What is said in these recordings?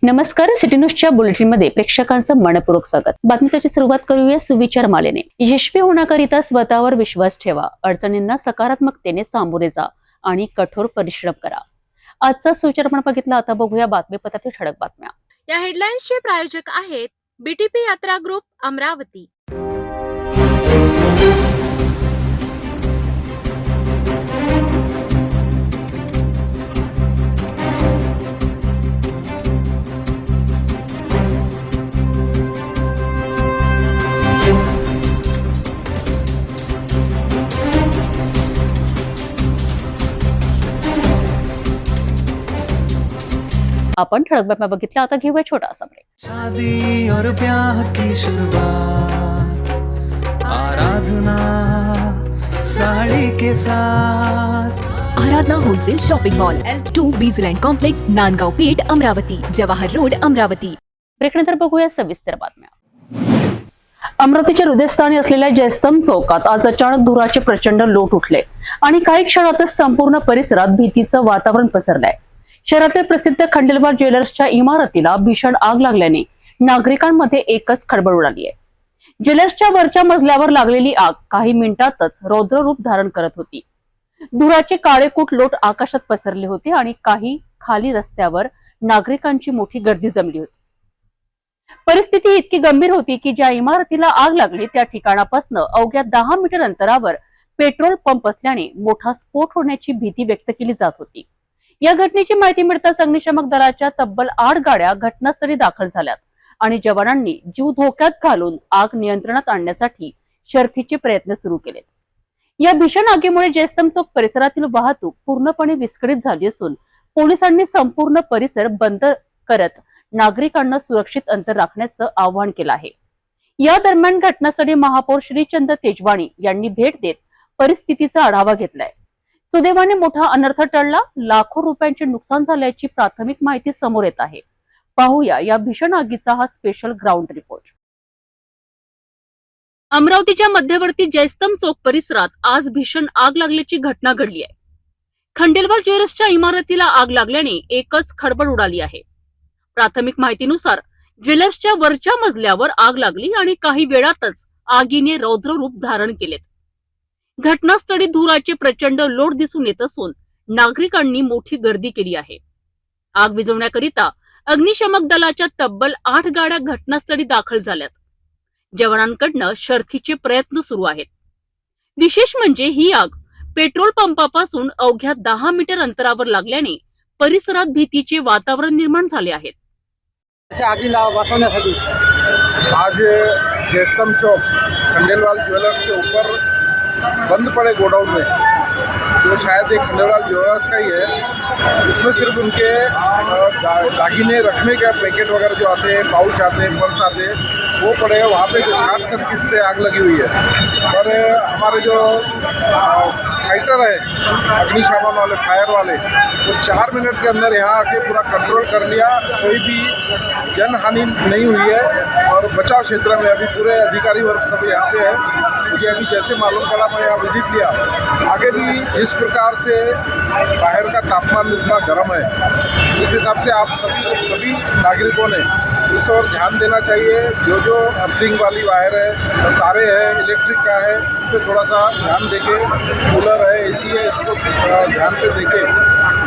नमस्कार, सिटी न्यूजच्या बुलेटिनमध्ये प्रेक्षकांचं मनपूर्वक स्वागत। बातमीची सुरुवात करूया सुविचार मालेने। यशस्वी होण्याकरिता स्वतःवर विश्वास ठेवा, अडचणींना सकारात्मकतेने सामोरे जा आणि कठोर परिश्रम करा। आजचा सुविचार आपण बघितला, आता बघूया बातमीपत्रातील ठळक बातम्या। या हेडलाईन्सचे प्रायोजक आहेत बीटीपी यात्रा ग्रुप अमरावती। आपण ठळक बातम्या बघितल्या, आता घेऊया छोटासा ब्रेक। शादी और ब्याह की शुरुआत आराधना साड़ी के साथ। Aradhana wholesale shopping mall L2 Bijland complex, Nandgaon Peth, Amravati, Jawahar road, Amravati. ब्रेकनंतर बघूया सविस्तर बातम्या। अमरावतीच्या हृदयस्थानी असलेल्या जयस्तंभ चौकात आज अचानक धुराचे प्रचंड लोट उठले आणि काही क्षणातच संपूर्ण परिसरात भीतीचं वातावरण पसरलंय। शहरातील प्रसिद्ध खंडेलवाल ज्वेलर्सच्या इमारतीला भीषण आग लागल्याने नागरिकांमध्ये एकच खळबळ उडाली आहे। ज्वेलर्सच्या वरच्या मजल्यावर लागलेली आग काही मिनिटातच रौद्र रूप धारण करत होती। धुराचे काळेकुट लोट आकाशात पसरले होते आणि काही खाली रस्त्यावर नागरिकांची मोठी गर्दी जमली होती। परिस्थिती इतकी गंभीर होती की ज्या इमारतीला आग लागली त्या ठिकाणापासून अवघ्या 10 मीटर अंतरावर पेट्रोल पंप असल्याने मोठा स्फोट होण्याची भीती व्यक्त केली जात होती। या घटनेची माहिती मिळताच अग्निशमक दलाच्या तब्बल 8 गाड्या घटनास्थळी दाखल झाल्यात आणि जवानांनी जीव धोक्यात घालून आग नियंत्रणात आणण्यासाठी शर्थीचे प्रयत्न सुरू केलेत। या भीषण आगीमुळे जयस्तंभ चौक परिसरातील वाहतूक पूर्णपणे विस्कळीत झाली असून पोलिसांनी संपूर्ण परिसर बंद करत नागरिकांना सुरक्षित अंतर राखण्याचं आवाहन केलं आहे। या दरम्यान घटनास्थळी महापौर श्रीचंद तेजवाणी यांनी भेट देत परिस्थितीचा आढावा घेतलाय। सुदैवाने मोठा अनर्थ टळला, लाखो रुपयांचे नुकसान झाल्याची प्राथमिक माहिती समोर येत आहे। पाहूया या भीषण आगीचा हा स्पेशल ग्राउंड रिपोर्ट। अमरावतीच्या मध्यवर्ती जयस्तंभ चौक परिसरात आज भीषण आग लागल्याची घटना घडली आहे। खंडेलवाल ज्वेलर्सच्या इमारतीला आग लागल्याने एकच खळबळ उडाली आहे। प्राथमिक माहितीनुसार ज्वेलर्सच्या वरच्या मजल्यावर आग लागली आणि काही वेळातच आगीने रौद्र रूप धारण केलेत। घटनास्थळी धुराचे प्रचंड लोट दिसून येत असून नागरिकांनी मोठी गर्दी केली आहे। आग विझवण्याकरिता अग्निशमक दलाच्या तब्बल 8 गाड्या घटनास्थळी दाखल झाल्यात। जवानांकडनं शर्थीचे प्रयत्न सुरू आहेत। विशेष म्हणजे ही आग पेट्रोल पंपापासून अवघ्या 10 मीटर अंतरावर लागल्याने परिसरात भीतीचे वातावरण निर्माण झाले आहे। आगीला वाचवण्यासाठी आज जयस्तंभ चौक खंडेलवाल ज्वेलर्स के ऊपर बंद पड़े गोडाउन में, जो शायद एक खंडेलवाल ज्वेलर्स का ही है, इसमें सिर्फ उनके दागिने रखने का पैकेट वगैरह जो आते हैं, पाउच आते हैं, पर्स आते हैं, वो पड़े हैं। वहाँ पे जो शॉर्ट सर्किट से आग लगी हुई है और हमारे जो फाइटर है, अग्निशमन वाले, फायर वाले, वो 4 मिनट के अंदर यहाँ आके पूरा कंट्रोल कर लिया। कोई भी जन हानि नहीं हुई है और बचाव क्षेत्र में अभी पूरे अधिकारी वर्ग सब यहाँ पे है। मुझे अभी जैसे मालूम पड़ा, मैं यहाँ विजिट किया, आगे भी जिस प्रकार से बाहर का तापमान इतना गर्म है, उस हिसाब से आप सभी नागरिकों ने इस ओर ध्यान देना चाहिए। जो जो अर्थिंग वाली वायर है, तारे हैं, इलेक्ट्रिक का है, उस पर थोड़ा सा ध्यान देके, कूलर है, एसी है, इसको ध्यान पे देके,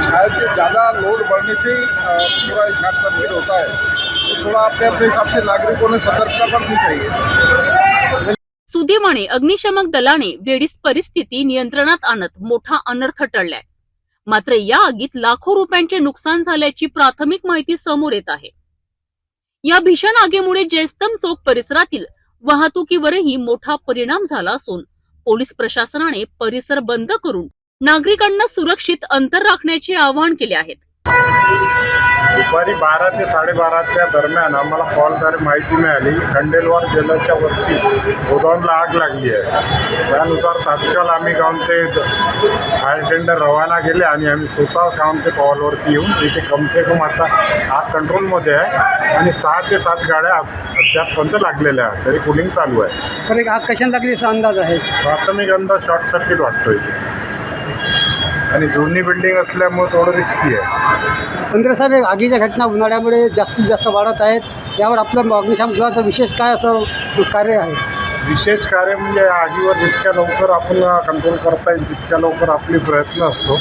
शायद ज़्यादा लोड बढ़ने से ही पूरा शॉर्ट सर्किट होता है, तो थोड़ा अपने हिसाब से नागरिकों ने सतर्कता बरतनी चाहिए। सुदैवाने अग्निशमक दलाने वेळीच परिस्थिती नियंत्रणात आणत मोठा अनर्थ टळलाय। मात्र या आगीत लाखो रुपयांचे नुकसान झाल्याची प्राथमिक माहिती समोर येत आहे। या भीषण आगीमुळे जयस्तंभ चौक परिसरातील वाहतुकीवरही मोठा परिणाम झाला असून पोलीस प्रशासनाने परिसर बंद करून नागरिकांना सुरक्षित अंतर राखण्याचे आवाहन केले आहे। दुपारी 12 ते 12:30च्या दरम्यान आम्हाला कॉलद्वारे माहिती मिळाली, खंडेलवाल ज्वेलर्सच्या वरती गोडाऊनला आग लागली आहे। त्यानुसार तात्काळ आम्ही जाऊन ते फायर टेंडर रवाना केले आणि आम्ही स्वतः जाऊन ते कॉलवरती येऊन तिथे कमसे कम आता आग कंट्रोलमध्ये आहे आणि 6 ते 7 गाड्या अद्यापपर्यंत लागलेल्या आहेत, तरी कुलिंग चालू आहे। तर एक आग कशाने लागली असा अंदाज आहे? प्राथमिक अंदाज शॉर्ट सर्किट वाटतोय। आणि दोन्ही बिल्डिंग असल्यामुळे थोडं रिस्की आहे. तंत्र साहेब, एक आगीच्या घटना उन्हाळ्यामुळे जास्तीत जास्त वाढत आहेत. यावर आपलं अग्निशामक दलाचं विशेष काय असं कार्य आहे? विशेष कार्य म्हणजे आगीवर जितक्या लवकर आपण कंट्रोल करता येईल तितक्या लवकर आपले प्रयत्न असतो.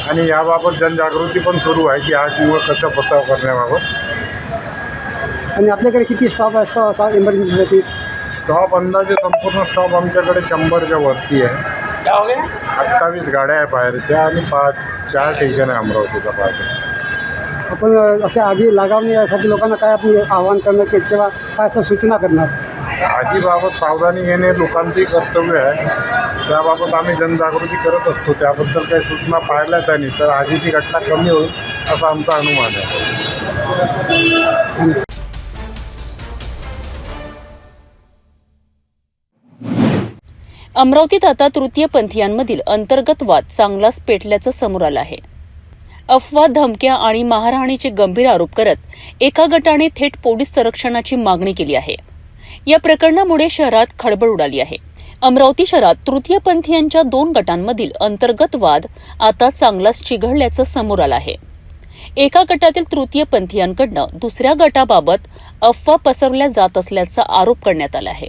आणि याबाबत जनजागृती पण सुरू आहे की आगीवर कसा बचाव करण्याबाबत. आणि आपल्याकडे किती स्टॉप असतो असा इमर्जन्सीसाठी? स्टॉप अंदाजे संपूर्ण स्टॉप आमच्याकडे 100च्या वरती आहे. 28 गाड्या आहे बाहेरच्या आणि 4 स्टेशन आहे अमरावतीचा बाहेर. आपण अशा आगी लागावणे यासाठी लोकांना काय आपण आवाहन करणार किंवा काय असं सूचना करणार? आगीबाबत सावधानी घेणे लोकांचंही कर्तव्य आहे. त्याबाबत आम्ही जनजागृती करत असतो. त्याबद्दल काही सूचना पाहिल्या त्यांनी तर आगीची घटना कमी होईल असा आमचा अनुमान आहे. अमरावतीत आता तृतीयपंथीयांमधील अंतर्गत वाद चांगलाच पेटल्याचं समोर आलं आहे. अफवा, धमक्या आणि मारहाणीचे गंभीर आरोप करत एका गटाने थेट पोलीस संरक्षणाची मागणी केली आहे. या प्रकरणामुळे शहरात खळबळ उडाली आहे. अमरावती शहरात तृतीयपंथीयांच्या 2 गटांमधील अंतर्गत वाद आता चांगलाच चिघळल्याचं समोर आलं आहे. एका गटातील तृतीयपंथीयांकडनं दुसऱ्या गटाबाबत अफवा पसरवल्या जात असल्याचा आरोप करण्यात आला आहे.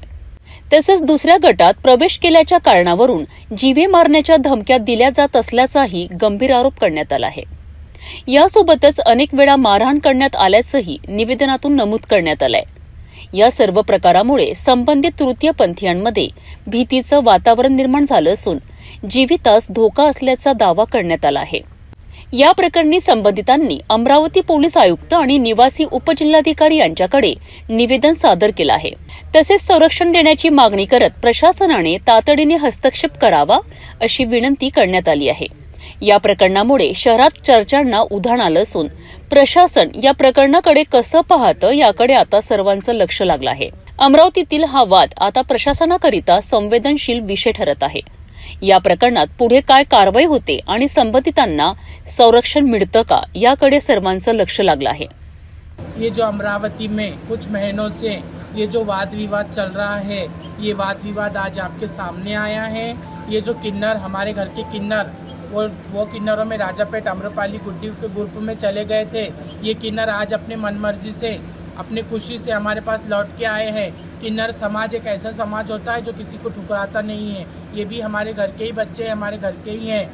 तसंच दुसऱ्या गटात प्रवेश केल्याच्या कारणावरून जीवे मारण्याच्या धमक्या दिल्या जात असल्याचाही गंभीर आरोप करण्यात आला आहे. यासोबतच अनेक वेळा मारहाण करण्यात आल्याचंही निवेदनातून नमूद करण्यात आलंय. या सर्व प्रकारामुळे संबंधित तृतीयपंथीयांमध्ये भीतीचं वातावरण निर्माण झालं असून जीवितास धोका असल्याचा दावा करण्यात आला आहे. या प्रकरणी संबंधितांनी अमरावती पोलीस आयुक्त आणि निवासी उपजिल्हाधिकारी यांच्याकडे निवेदन सादर केलं आहे. तसेच संरक्षण देण्याची मागणी करत प्रशासनाने तातडीने हस्तक्षेप करावा अशी विनंती करण्यात आली आहे. या प्रकरणामुळे शहरात चर्चांना उधाण आलं असून प्रशासन या प्रकरणाकडे कसं पाहतं याकडे आता सर्वांचं लक्ष लागलं आहे. अमरावतीतील हा वाद आता प्रशासनाकरिता संवेदनशील विषय ठरत आहे. या प्रकरणात पुढे काय कारवाई होते आणि संबंधितांना संरक्षण मिळतं का याकडे सर्वांचं लक्ष लागलं आहे. ये जो अमरावती में कुछ महीनों से ये जो वाद विवाद चल रहा है, ये वाद विवाद आज आपके सामने आया है. ये जो किन्नर, हमारे घर के किन्नर, वो किन्नरों में राजापेट अम्रपाली गुड्डी के ग्रुप में चले गए थे. ये किन्नर आज अपने मनमर्जी से, अपनी खुशी से हमारे पास लौट के आए हैं. किन्नर समाज एक ऐसा समाज होता है जो किसी को ठुकराता नहीं है. ये भी हमारे घर के ही बच्चे हैं, हमारे घर के ही हैं.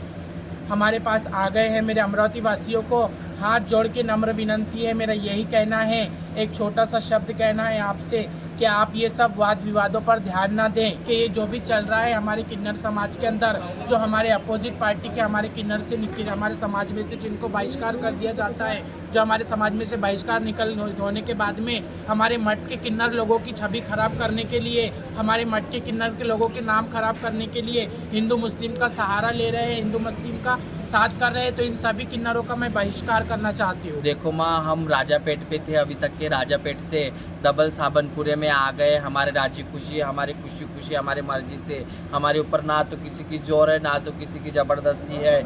हमारे पास आ गए हैं. मेरे अमरावती वासियों को हाथ जोड़ के नम्र विनंती है, मेरा यही कहना है, एक छोटा सा शब्द कहना है आपसे कि आप ये सब वाद विवादों पर ध्यान ना दें. कि ये जो भी चल रहा है हमारे किन्नर समाज के अंदर, जो हमारे अपोजिट पार्टी के हमारे किन्नर से निकल, हमारे समाज में से जिनको बहिष्कार कर दिया जाता है, जो हमारे समाज में से बहिष्कार निकल होने के बाद में हमारे मठ के किन्नर लोगों की छवि खराब करने के लिए, हमारे मठ के किन्नर के लोगों के नाम खराब करने के लिए हिंदू मुस्लिम का सहारा ले रहे हैं, हिंदू मुस्लिम का साथ कर रहे हैं. तो इन सभी किन्नरों का मैं बहिष्कार करना चाहती हूँ. देखो माँ, हम राजापेट पे थे, अभी तक के राजापेट से डबल साबनपुरे में आ गए. हमारे राजी खुशी, हमारी खुशी खुशी, हमारे मर्जी से. हमारे ऊपर ना तो किसी की जोर है, ना तो किसी की ज़बरदस्ती है.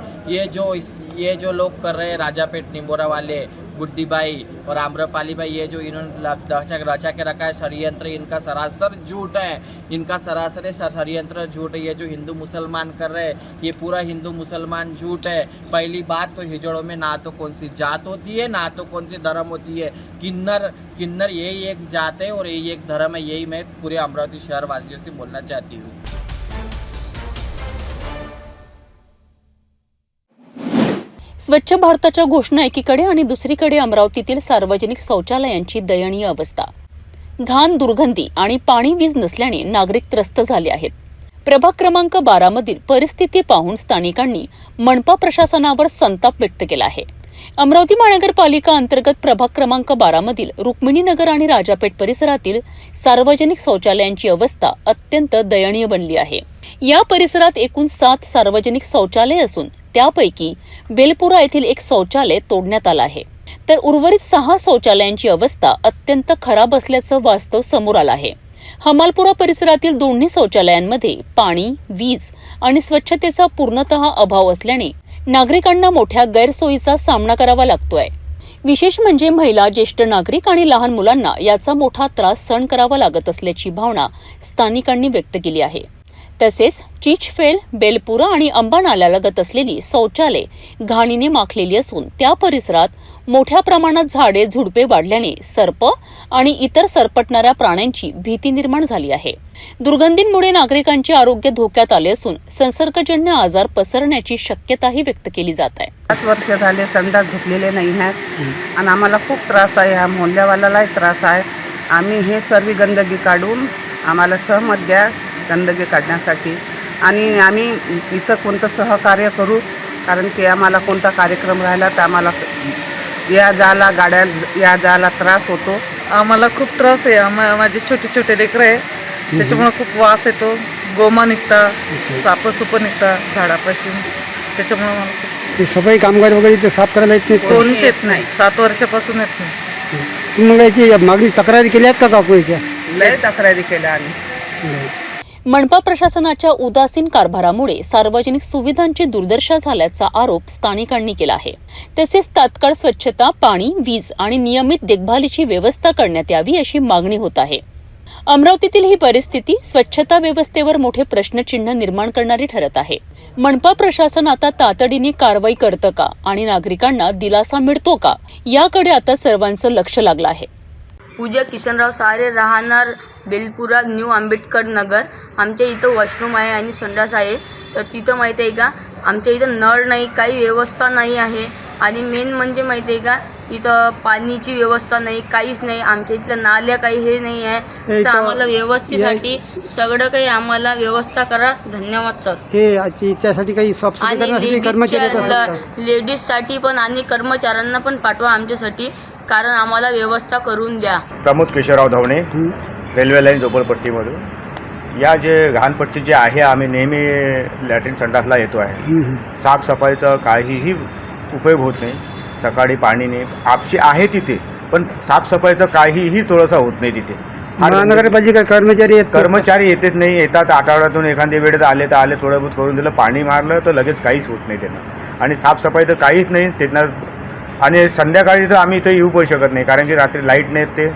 ये जो लोग कर रहे हैं राजापेट निंबोरा वाले, गुड्डी भाई और आम्रपाली भाई, ये जो इन्होंने रचा के रखा है षड्यंत्र, इनका सरासर झूठ है. इनका सरासर षड्यंत्र झूठ है. ये जो हिंदू मुसलमान कर रहे हैं, ये पूरा हिंदू मुसलमान झूठ है. पहली बात तो हिजड़ों में ना तो कौन सी जात होती है, ना तो कौन सी धर्म होती है. किन्नर यही एक जात है और यही एक धर्म है. यही मैं पूरे अमरावती शहर वासियों से बोलना चाहती हूँ. स्वच्छ भारताच्या घोषणा एकीकडे आणि दुसरीकडे अमरावतीतील सार्वजनिक शौचालयांची दयनीय अवस्था. घाण, दुर्गंधी आणि पाणी, वीज नसल्याने नागरिक त्रस्त झाले आहेत. प्रभाग क्रमांक 12 मधील परिस्थिती पाहून स्थानिकांनी मनपा प्रशासनावर संताप व्यक्त केला आहे. अमरावती महानगरपालिका अंतर्गत प्रभाग क्रमांक 12 मधील रुक्मिणीनगर आणि राजापेठ परिसरातील सार्वजनिक शौचालयांची अवस्था अत्यंत दयनीय बनली आहे. या परिसरात एकूण 7 सार्वजनिक शौचालय असून त्यापैकी बेलपुरा येथील एक शौचालय तोडण्यात आलं आहे, तर उर्वरित 6 शौचालयांची अवस्था अत्यंत खराब असल्याचं वास्तव समोर आलं आहे. हमालपुरा परिसरातील दोन्ही शौचालयांमध्ये पाणी, वीज आणि स्वच्छतेचा पूर्णतः अभाव असल्याने नागरिकांना मोठ्या गैरसोयीचा सामना करावा लागतोय. विशेष म्हणजे महिला, ज्येष्ठ नागरिक आणि लहान मुलांना याचा मोठा त्रास सहन करावा लागत असल्याची भावना स्थानिकांनी व्यक्त केली आहे. तसेच चिचफेल, बेलपुरा आणि अंबा नाल्यालगत असलेली शौचालय घाणीने माखलेली असून त्या परिसरात मोठ्या प्रमाणात झाडे झुडपे वाढल्याने सर्प आणि इतर सरपटणाऱ्या प्राण्यांची भीती निर्माण झाली आहे. दुर्गंधींमुळे नागरिकांचे आरोग्य धोक्यात आले असून संसर्गजन्य आजार पसरण्याची शक्यताही व्यक्त केली जात आहे. 5 वर्ष झाले संडास धुतलेले नाही आहेत आणि आम्हाला खूप त्रास आहे. हा मोहल्ल्यावाल्यालाही त्रास आहे. आम्ही हे सर्व गंदगी काढून आम्हाला सहमत द्या गंदगी काढण्यासाठी आणि आम्ही इथं कोणतं सहकार्य करू, कारण की आम्हाला कोणता कार्यक्रम राहिला तर आम्हाला या जायला गाड्या या जायला त्रास होतो. आम्हाला खूप त्रास आहे. माझे छोटे छोटे लेकरं आहे, त्याच्यामुळे खूप वास येतो. गोमा निघता, सापसुप निघता झाडापासून, त्याच्यामुळे मला खूप सफाई कामगार वगैरे इथे साफ करायला येत नाही. कोणीच येत नाही. 7 वर्षापासून येत नाही. मग याची मागणी तक्रारी केली आहेत का काकू याच्या? लय तक्रारी केल्या आम्ही. मनपा प्रशासनाच्या उदासीन कारभारामुळे सार्वजनिक सुविधांची दुर्दशा झाल्याचा आरोप स्थानिकांनी केला आहे. तसेच तात्काळ स्वच्छता, पाणी, वीज आणि नियमित देखभालीची व्यवस्था करण्यात यावी अशी मागणी होत आहे. अमरावतीतील ही परिस्थिती स्वच्छता व्यवस्थेवर मोठे प्रश्नचिन्ह निर्माण करणारी ठरत आहे. मनपा प्रशासन आता तातडीने कारवाई करतं का आणि नागरिकांना दिलासा मिळतो का, याकडे आता सर्वांचं लक्ष लागलं आहे. पूजा किशनराव सारे, राहणार बेलपुरा, न्यू आंबेडकर नगर. आमच्या इथं वॉशरूम आहे आणि संडास आहे. तर तिथं माहिती आहे का, आमच्या इथं नळ नाही, काही व्यवस्था नाही आहे. आणि मेन म्हणजे माहिती आहे का, इथं पाणीची व्यवस्था नाही, काहीच नाही. आमच्या इथल्या नाल्या काही हे नाही आहे. तर आम्हाला व्यवस्थेसाठी सगळं काही आम्हाला व्यवस्था करा. धन्यवाद सर. हे याच्यासाठी काही साफसफाई करण्यासाठी कर्मचारी लेडीजसाठी पण आणि कर्मचाऱ्यांना पण पाठवा आमच्यासाठी, कारण आम्हाला व्यवस्था करून द्या. प्रमोद केशवराव धावणे, रेल्वे लाईन झोपडपट्टीमधून. या जे घाणपट्टी जे आहे, आम्ही नेहमी लॅट्रिन संडासला येतो आहे. साफसफाईचा काहीही उपयोग होत नाही. सकाळी पाणी नाही, आपशी आहे तिथे, पण साफसफाईचं काहीही थोडंसं होत नाही तिथे. महानगरपालिका कर्मचारी येतच नाही. येतात आठवड्यातून एखाद्या वेळेत आले तर आले, थोडं बहुत करून दिलं, पाणी मारलं तर लगेच काहीच होत नाही त्यांना. आणि साफसफाई तर काहीच नाही त्यांना. आणि संध्याकाळी तर आम्ही इथं येऊ पण शकत नाही, कारण की रात्री लाईट नाहीत. ते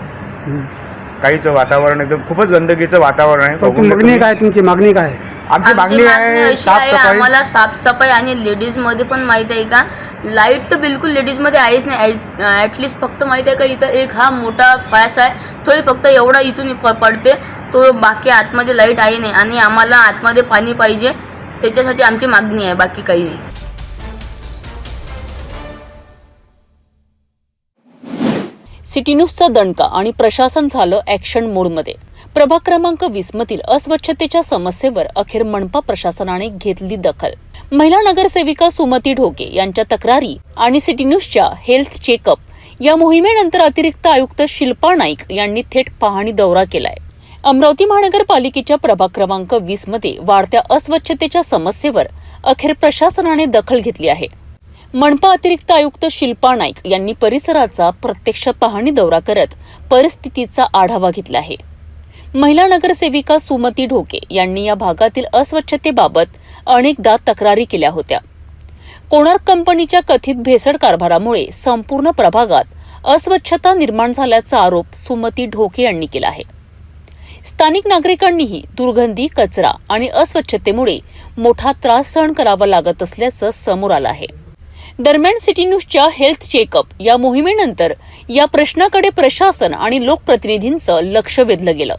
काहीच वातावरण एकदम खूपच गंदगीचं वातावरण आहे. मागणी काय तुमची? मागणी काय? आमची मागणी आहे साफसफाई. आम्हाला साफसफाई आणि लेडीजमध्ये पण माहीत आहे का, लाईट तर बिलकुल लेडीजमध्ये आहेच नाही. ॲटलिस्ट फक्त माहीत आहे का, इथं एक हा मोठा पास आहे, तोही फक्त एवढा इथून पडते, तो बाकी आतमध्ये लाईट आहे नाही. आणि आम्हाला आतमध्ये पाणी पाहिजे, त्याच्यासाठी आमची मागणी आहे, बाकी काही नाही. सिटी न्यूजचा दणका आणि प्रशासन झालं ॲक्शन मोडमध्ये. प्रभाग क्रमांक 20 मधील अस्वच्छतेच्या समस्येवर अखेर मनपा प्रशासनाने घेतली दखल. महिला नगरसेविका सुमती ढोके यांच्या तक्रारी आणि सिटी न्यूजच्या हेल्थ चेकअप या मोहिमेनंतर अतिरिक्त आयुक्त शिल्पा नाईक यांनी थेट पाहणी दौरा केलाय. अमरावती महानगरपालिकेच्या प्रभाग क्रमांक 20 मध्ये वाढत्या अस्वच्छतेच्या समस्येवर अखेर प्रशासनाने दखल घेतली आहे. मनपा अतिरिक्त आयुक्त शिल्पा नाईक यांनी परिसराचा प्रत्यक्ष पाहणी दौरा करत परिस्थितीचा आढावा घेतला आहे. महिला नगरसेविका सुमती ढोके यांनी या भागातील अस्वच्छतेबाबत अनेकदा तक्रारी केल्या होत्या. कोणार्क कंपनीच्या कथित भेसळ कारभारामुळे संपूर्ण प्रभागात अस्वच्छता निर्माण झाल्याचा आरोप सुमती ढोके यांनी केला आहे. स्थानिक नागरिकांनीही दुर्गंधी, कचरा आणि अस्वच्छतेमुळे मोठा त्रास सहन करावा लागत असल्याचं समोर आलं आहे. दरम्यान सिटी न्यूजच्या हेल्थ चेकअप या मोहिमेनंतर या प्रश्नाकडे प्रशासन आणि लोकप्रतिनिधींचं लक्ष वेधलं गेलं.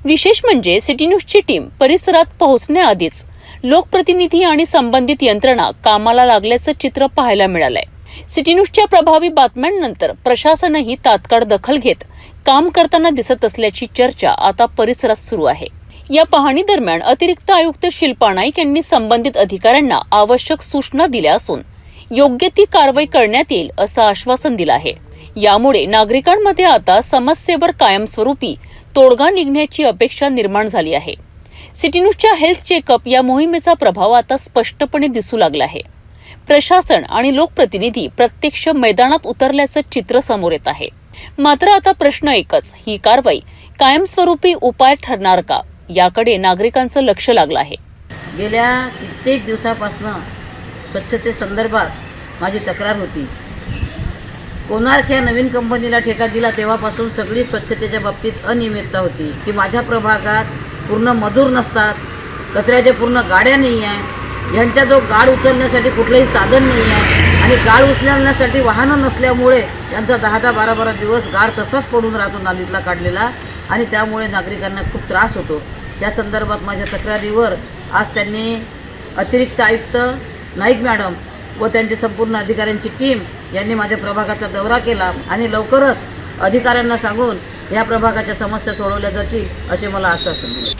विशेष म्हणजे सिटी न्यूजची टीम परिसरात पोहोचण्याआधीच लोकप्रतिनिधी आणि संबंधित यंत्रणा कामाला लागल्याचं चित्र पाहायला मिळालंय. सिटी न्यूजच्या प्रभावी बातम्यांनंतर प्रशासनही तात्काळ दखल घेत काम करताना दिसत असल्याची चर्चा आता परिसरात सुरू आहे. या पाहणी दरम्यान अतिरिक्त आयुक्त शिल्पा नाईक यांनी संबंधित अधिकाऱ्यांना आवश्यक सूचना दिल्या असून योग्य ती कारवाई करण्यात येईल असं आश्वासन दिलं आहे. यामुळे नागरिकांमध्ये आता समस्येवर कायमस्वरूपी तोडगा निघण्याची अपेक्षा निर्माण झाली आहे. सिटी न्यूजच्या हेल्थ चेकअप या मोहिमेचा प्रभाव आता स्पष्टपणे दिसू लागला आहे. प्रशासन आणि लोकप्रतिनिधी प्रत्यक्ष मैदानात उतरल्याचं चित्र समोर येत आहे. मात्र आता प्रश्न एकच, ही कारवाई कायमस्वरूपी उपाय ठरणार का, याकडे नागरिकांचं लक्ष लागलं आहे. गेल्या कित्येक दिवसापासून स्वच्छतेसंदर्भात माझी तक्रार होती. कोणार्क या नवीन कंपनीला ठेका दिला तेव्हापासून सगळी स्वच्छतेच्या बाबतीत अनियमितता होती की माझ्या प्रभागात पूर्ण मजूर नसतात, कचऱ्याच्या पूर्ण गाड्या नाही आहे, यांचा जो गाळ उचलण्यासाठी कुठलंही साधन नाही आहे आणि गाळ उचलण्यासाठी वाहनं नसल्यामुळे त्यांचा 10-10, 12-12 दिवस गाळ तसाच पडून राहतो नालीतला काढलेला आणि त्यामुळे नागरिकांना खूप त्रास होतो. या संदर्भात माझ्या तक्रारीवर आज त्यांनी अतिरिक्त आयुक्त नाईक मॅडम व त्यांची संपूर्ण अधिकाऱ्यांची टीम यांनी माझ्या प्रभागाचा दौरा केला आणि लवकरच अधिकाऱ्यांना सांगून या प्रभागाच्या समस्या सोडवल्या जातील असे मला आश्वासन दिले.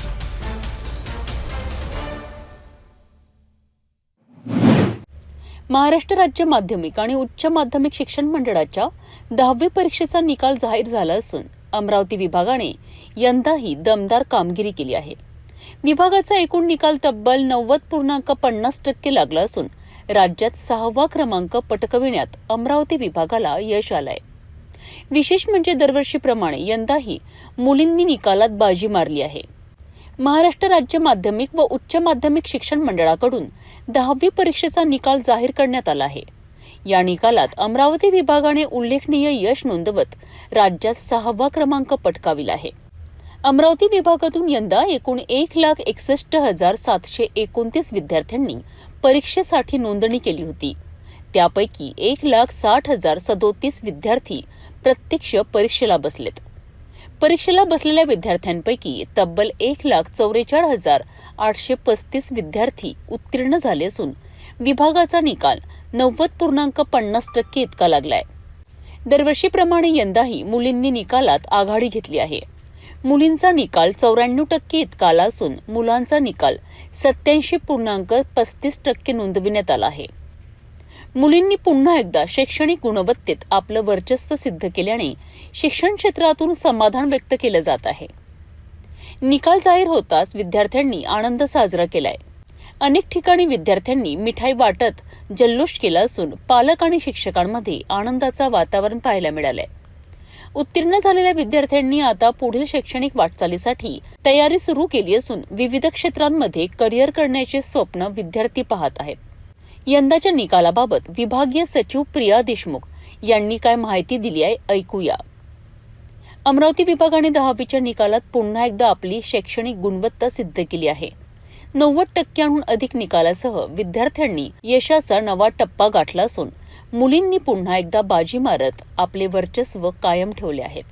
महाराष्ट्र राज्य माध्यमिक आणि उच्च माध्यमिक शिक्षण मंडळाच्या 10वी परीक्षेचा निकाल जाहीर झाला असून अमरावती विभागाने यंदाही दमदार कामगिरी केली आहे. विभागाचा एकूण निकाल तब्बल 90.50% लागला असून राज्यात 6वा क्रमांक पटकविण्यात अमरावती विभागाला यश आलंय. विशेष म्हणजे दरवर्षीप्रमाणे यंदाही मुलींनी निकालात बाजी मारली आहे. महाराष्ट्र राज्य माध्यमिक व उच्च माध्यमिक शिक्षण मंडळाकडून 10वी परीक्षेचा निकाल जाहीर करण्यात आला आहे. या निकालात अमरावती विभागाने उल्लेखनीय यश नोंदवत राज्यात 6वा क्रमांक पटकाविला आहे. अमरावती विभागातून यंदा एकूण 1,61,729 विद्यार्थ्यांनी परीक्षेसाठी नोंदणी केली होती. त्यापैकी 1,60,037 विद्यार्थी प्रत्यक्ष परीक्षेला बसलेत. परीक्षेला बसलेल्या विद्यार्थ्यांपैकी तब्बल 1,44,835 विद्यार्थी उत्तीर्ण झाले असून विभागाचा निकाल 90.50% इतका लागलाय. दरवर्षीप्रमाणे यंदाही मुलींनी निकालात आघाडी घेतली आहे. मुलींचा निकाल 94% इतका आला असून मुलांचा निकाल 87.35% नोंदविण्यात आला आहे. मुलींनी पुन्हा एकदा शैक्षणिक गुणवत्तेत आपलं वर्चस्व सिद्ध केल्याने शिक्षण क्षेत्रातून समाधान व्यक्त केलं जात आहे. निकाल जाहीर होताच विद्यार्थ्यांनी आनंद साजरा केलाय. अनेक ठिकाणी विद्यार्थ्यांनी मिठाई वाटत जल्लोष केला असून पालक आणि शिक्षकांमध्ये आनंदाचं वातावरण पाहायला मिळालंय. उत्तीर्ण झालेल्या विद्यार्थ्यांनी आता पुढील शैक्षणिक वाटचालीसाठी तयारी सुरू केली असून विविध क्षेत्रांमध्ये करिअर करण्याचे स्वप्न विद्यार्थी पाहत आहेत. यंदाच्या निकालाबाबत विभागीय सचिव प्रिया देशमुख यांनी काय माहिती दिली आहे ऐकूया. अमरावती विभागाने 10वीच्या निकालात पुन्हा एकदा आपली शैक्षणिक गुणवत्ता सिद्ध केली आहे. 90%हून अधिक निकालासह विद्यार्थ्यांनी यशाचा नवा टप्पा गाठला असून मुलींनी पुन्हा एकदा बाजी मारत आपले वर्चस्व कायम ठेवले आहेत.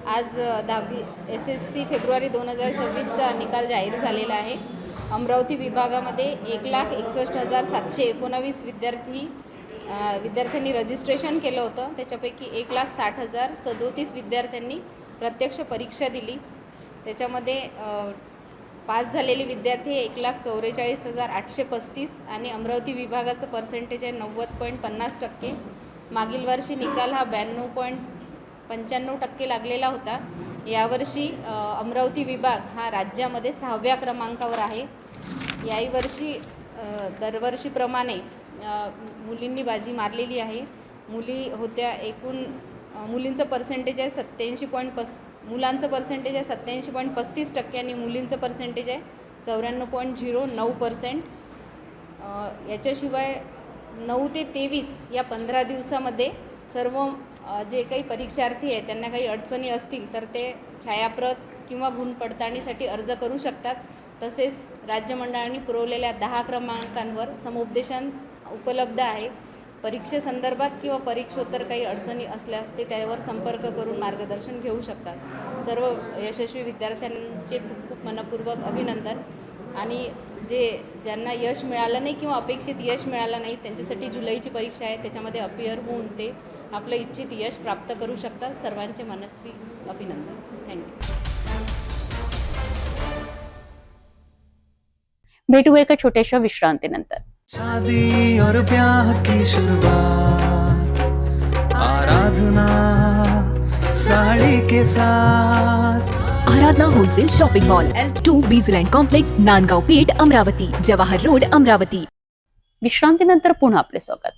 आज 10वी SSC फेब्रुवारी 2026चा निकाल जाहीर झालेला आहे. अमरावती विभागामध्ये 1,61,719 विद्यार्थ्यांनी रजिस्ट्रेशन केलं होतं. त्याच्यापैकी 1,60,037 विद्यार्थ्यांनी प्रत्यक्ष परीक्षा दिली. त्याच्यामध्ये पास झालेले विद्यार्थी 1,44,835 आणि अमरावती विभागाचं पर्सेंटेज आहे 90.50%. मागील वर्षी निकाल हा 92.95% लागलेला होता. यावर्षी अमरावती विभाग हा राज्यामध्ये 6व्या क्रमांकावर आहे. याही वर्षी दरवर्षीप्रमाणे मुलींनी बाजी मारलेली आहे. मुली होत्या एकूण मुलींचं पर्सेंटेज आहे 87.5 मुलांचं पर्सेंटेज आहे 87.35% आणि मुलींचं पर्सेंटेज आहे 94.09%. याच्याशिवाय 9 ते 23 या 15 दिवसामध्ये सर्व जे काही परीक्षार्थी आहेत त्यांना काही अडचणी असतील तर ते छायाप्रत किंवा गुण पडताळणीसाठी अर्ज करू शकतात. तसेच राज्य मंडळाने पुरवलेल्या 10 क्रमांकांवर समुपदेशन उपलब्ध आहे. परीक्षेसंदर्भात किंवा परीक्षोत्तर काही अडचणी असल्यास ते त्यावर संपर्क करून मार्गदर्शन घेऊ शकतात. सर्व यशस्वी विद्यार्थ्यांचे खूप खूप मनपूर्वक अभिनंदन. आणि ज्यांना यश मिळालं नाही किंवा अपेक्षित यश मिळालं नाही त्यांच्यासाठी जुलैची परीक्षा आहे. त्याच्यामध्ये अपियर होऊन ते आपलं इच्छित यश प्राप्त करू शकतात. सर्वांचे मनस्वी अभिनंदन. थँक्यू. भेटू एका छोट्याशा विश्रांतीनंतर. शादी और ब्याह की शुरुआत आराधना साड़ी के साथ. Aradhana wholesale shopping mall L2 Bijland complex Nandgaon Peth Amravati Jawahar road Amravati. विश्रांतीनंतर पुन्हा आपले स्वागत.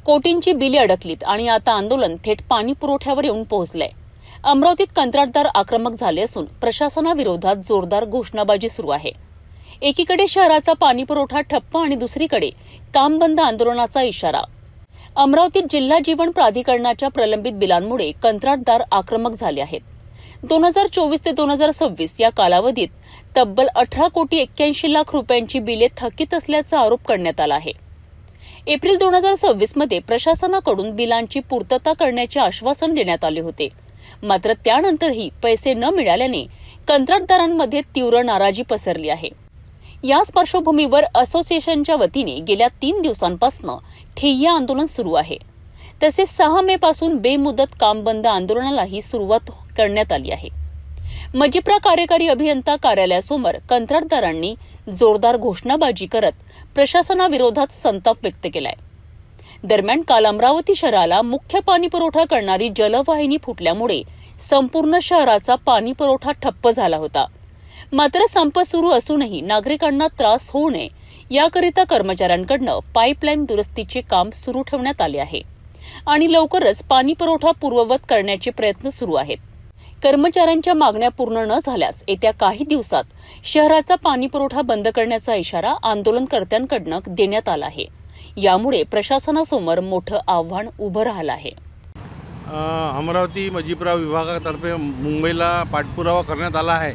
कोटींची बिले अडकलीत आणि आता आंदोलन थेट पाणी पुरवठ्यावर येऊन पोहोचलंय. अमरावतीत कंत्राटदार आक्रमक झाले असून प्रशासनाविरोधात जोरदार घोषणाबाजी सुरू आहे. एकीकडे शहराचा पाणी पुरवठा ठप्प आणि दुसरीकडे काम बंद आंदोलनाचा इशारा. अमरावतीत जिल्हा जीवन प्राधिकरणाच्या प्रलंबित बिलांमुळे कंत्राटदार आक्रमक झाले आहेत. 2024 ते 2026 या कालावधीत तब्बल 18 कोटी 81 लाख रुपयांची बिले थकीत असल्याचा आरोप करण्यात आला आहे. एप्रिल 2026 मध्ये प्रशासनाकडून बिलांची पूर्तता करण्याचे आश्वासन देण्यात आले होते. मात्र त्यानंतरही पैसे न मिळाल्याने कंत्राटदारांमध्ये तीव्र नाराजी पसरली आहे. याच पार्श्वभूमीवर असोसिएशनच्या वतीने गेल्या 3 दिवसांपासून ठिय्या आंदोलन सुरू आहे. तसेच 6 मे पासून बेमुदत काम बंद आंदोलनालाही सुरुवात करण्यात आली आहे. मजिप्रा कार्यकारी अभियंता कार्यालयासमोर कंत्राटदारांनी जोरदार घोषणाबाजी करत प्रशासनाविरोधात संताप व्यक्त केलाय. दरम्यान काल अमरावती शहराला मुख्य पाणी पुरवठा करणारी जलवाहिनी फुटल्यामुळे संपूर्ण शहराचा पाणी पुरवठा ठप्प झाला होता. मात्र संप सुरू असूनही नागरिकांना त्रास होऊ नये याकरिता कर्मचाऱ्यांकडून पाईपलाईन दुरुस्तीचे काम सुरू ठेवण्यात आले आहे आणि लवकरच पाणी पुरवठा पूर्ववत करण्याचे प्रयत्न सुरू आहेत. कर्मचाऱ्यांच्या मागण्या पूर्ण न झाल्यास येत्या काही दिवसात शहराचा पाणी पुरवठा बंद करण्याचा इशारा आंदोलनकर्त्यांकडून देण्यात आला आहे. यामुळे प्रशासनासमोर मोठं आव्हान उभं राहिलं आहे. अमरावती मजिप्रा विभागातर्फे मुंबईला पाठपुरावा करण्यात आला आहे,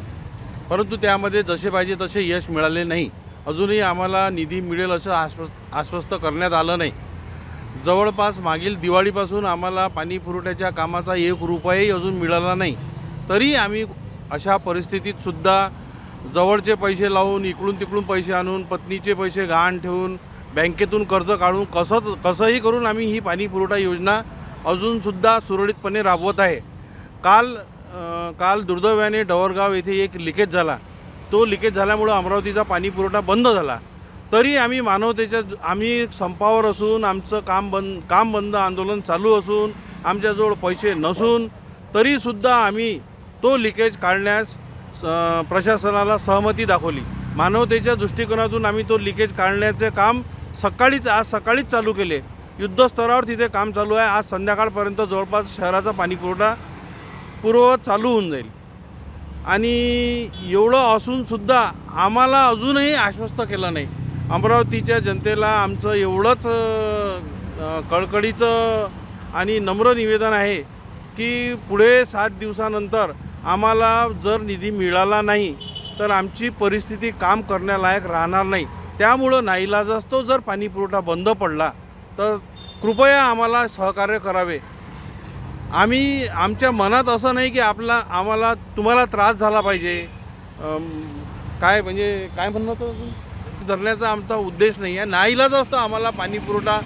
परंतु त्यामध्ये जसे पाहिजे तसे यश मिळाले नाही. अजूनही आम्हाला निधी मिळेल असं आश्वस्त करण्यात आलं नाही. जवळपास मागील दिवाळीपासून आम्हाला पाणी पुरवठ्याच्या कामाचा 1 रुपयाही अजून मिळाला नाही. तरी आम्ही अशा परिस्थितीत सुद्धा जवळचे पैसे लावून इकडून तिकडून पैसे आणून पत्नीचे पैसे गहाण ठेवून बँकेतून कर्ज काढून कसंही करून आम्ही ही पाणी पुरवठा योजना अजूनसुद्धा सुरळीतपणे राबवत आहे. काल दुर्दैवाने डवरगाव येथे एक लिकेज झाला. तो लिकेज झाल्यामुळं अमरावतीचा पाणी पुरवठा बंद झाला. तरी आम्ही संपावर असून आमचं काम बंद आंदोलन चालू असून आमच्याजवळ पैसे नसून तरीसुद्धा आम्ही तो लिकेज काढण्यास प्रशासनाला सहमती दाखवली. मानवतेच्या दृष्टिकोनातून आम्ही तो लिकेज काढण्याचे काम आज सकाळीच चालू केले. युद्धस्तरावर तिथे काम चालू आहे. आज संध्याकाळपर्यंत जवळपास शहराचा पाणी पुरवठा पूर्ववत चालू होऊन जाईल. आणि एवढं असूनसुद्धा आम्हाला अजूनही आश्वस्त केलं नाही. अमरावतीच्या जनतेला आमचं एवढंच कळकळीचं आणि नम्र निवेदन आहे की पुढे 7 दिवसानंतर आम्हाला जर निधी मिळाला नाही तर आमची परिस्थिती काम करण्यालायक राहणार नाही. त्यामुळं नाईलाजास्तव जर पाणी पुरवठा बंद पडला तर कृपया आम्हाला सहकार्य करावे. आमच्या मनात असं नाही की आम्हाला तुम्हाला त्रास झाला पाहिजे, काय म्हणणं होतं धरण्याचा आमचा उद्देश नाही आहे. नाईलाजास्तव आम्हाला पाणी पुरवठा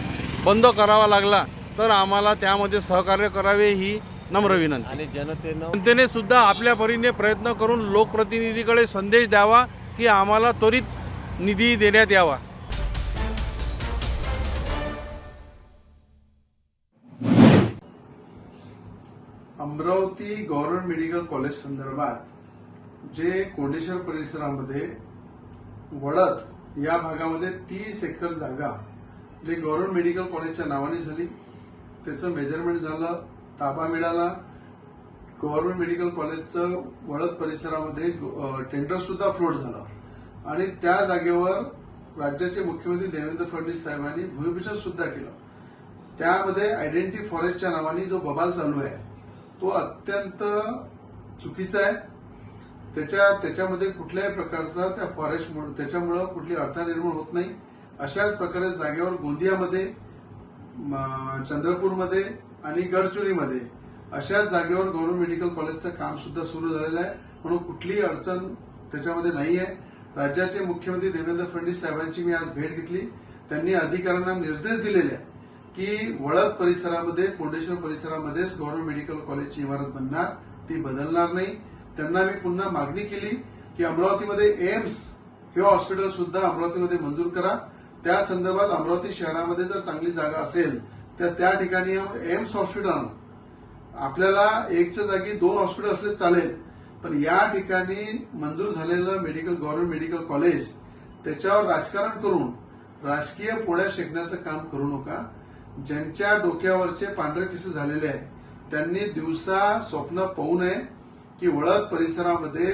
बंद करावा लागला तर आम्हाला त्यामध्ये सहकार्य करावे ही नम्र विनंती. आणि जनतेने सुद्धा आपल्या परीने प्रयत्न करून लोकप्रतिनिधीकडे संदेश द्यावा की आम्हाला त्वरित निधी देण्यात यावा. अमरावती गव्हर्नमेंट मेडिकल कॉलेज संदर्भात जे कोंडेश्वर परिसरामध्ये वडद या भागामध्ये 30 एकर जागा जे गव्हर्नमेंट मेडिकल कॉलेजच्या नावाने झाली, त्याचं मेजरमेंट झालं, ताबा मिळाला. गव्हर्नमेंट मेडिकल कॉलेजचं वडद परिसरामध्ये टेंडर सुद्धा फ्लोट झालं आणि त्या जागेवर राज्याचे मुख्यमंत्री देवेंद्र फडणवीस साहेबांनी भूमिपूजन सुद्धा केलं. त्यामध्ये आयडेंटिटी फॉरेस्टच्या नावाने जो बबाल चालू आहे तो अत्यंत चुकीचा आहे. त्याच्यामध्ये कुठल्याही प्रकारचा त्या फॉरेस्टमुळे त्याच्यामुळं कुठली अडथळा निर्माण होत नाही. अशाच प्रकारे जागेवर गोंदियामध्ये, चंद्रपूरमध्ये आणि गडचिरोलीमध्ये अशाच जागेवर गव्हर्नमेंट मेडिकल कॉलेजचं काम सुद्धा सुरू झालेलं आहे. म्हणून कुठलीही अडचण त्याच्यामध्ये नाही आहे. राज्याचे मुख्यमंत्री देवेंद्र फडणवीस साहेबांची मी आज भेट घेतली. त्यांनी अधिकाऱ्यांना निर्देश दिलेले आहे की वडद परिसरामध्ये, कोंडेश्वर परिसरामध्येच गव्हर्नमेंट मेडिकल कॉलेजची इमारत बनणार, ती बदलणार नाही. त्यांना मी पुन्हा मागणी केली की अमरावतीमध्ये एम्स हे हॉस्पिटल सुद्धा अमरावतीमध्ये मंजूर करा. त्या संदर्भात अमरावती शहरामध्ये जर चांगली जागा असेल तर त्या ठिकाणी एम्स हॉस्पिटल आणू. आपल्याला एकच्या जागी 2 हॉस्पिटल असले चालेल, पण या ठिकाणी मंजूर झालेलं गव्हर्नमेंट मेडिकल कॉलेज त्याच्यावर राजकारण करून राजकीय पोळ्या शेकण्याचं काम करू नका. ज्यांच्या डोक्यावरचे पांढरे केस झालेले आहे त्यांनी दिवसा स्वप्न पाहू नये की वडद परिसरामध्ये,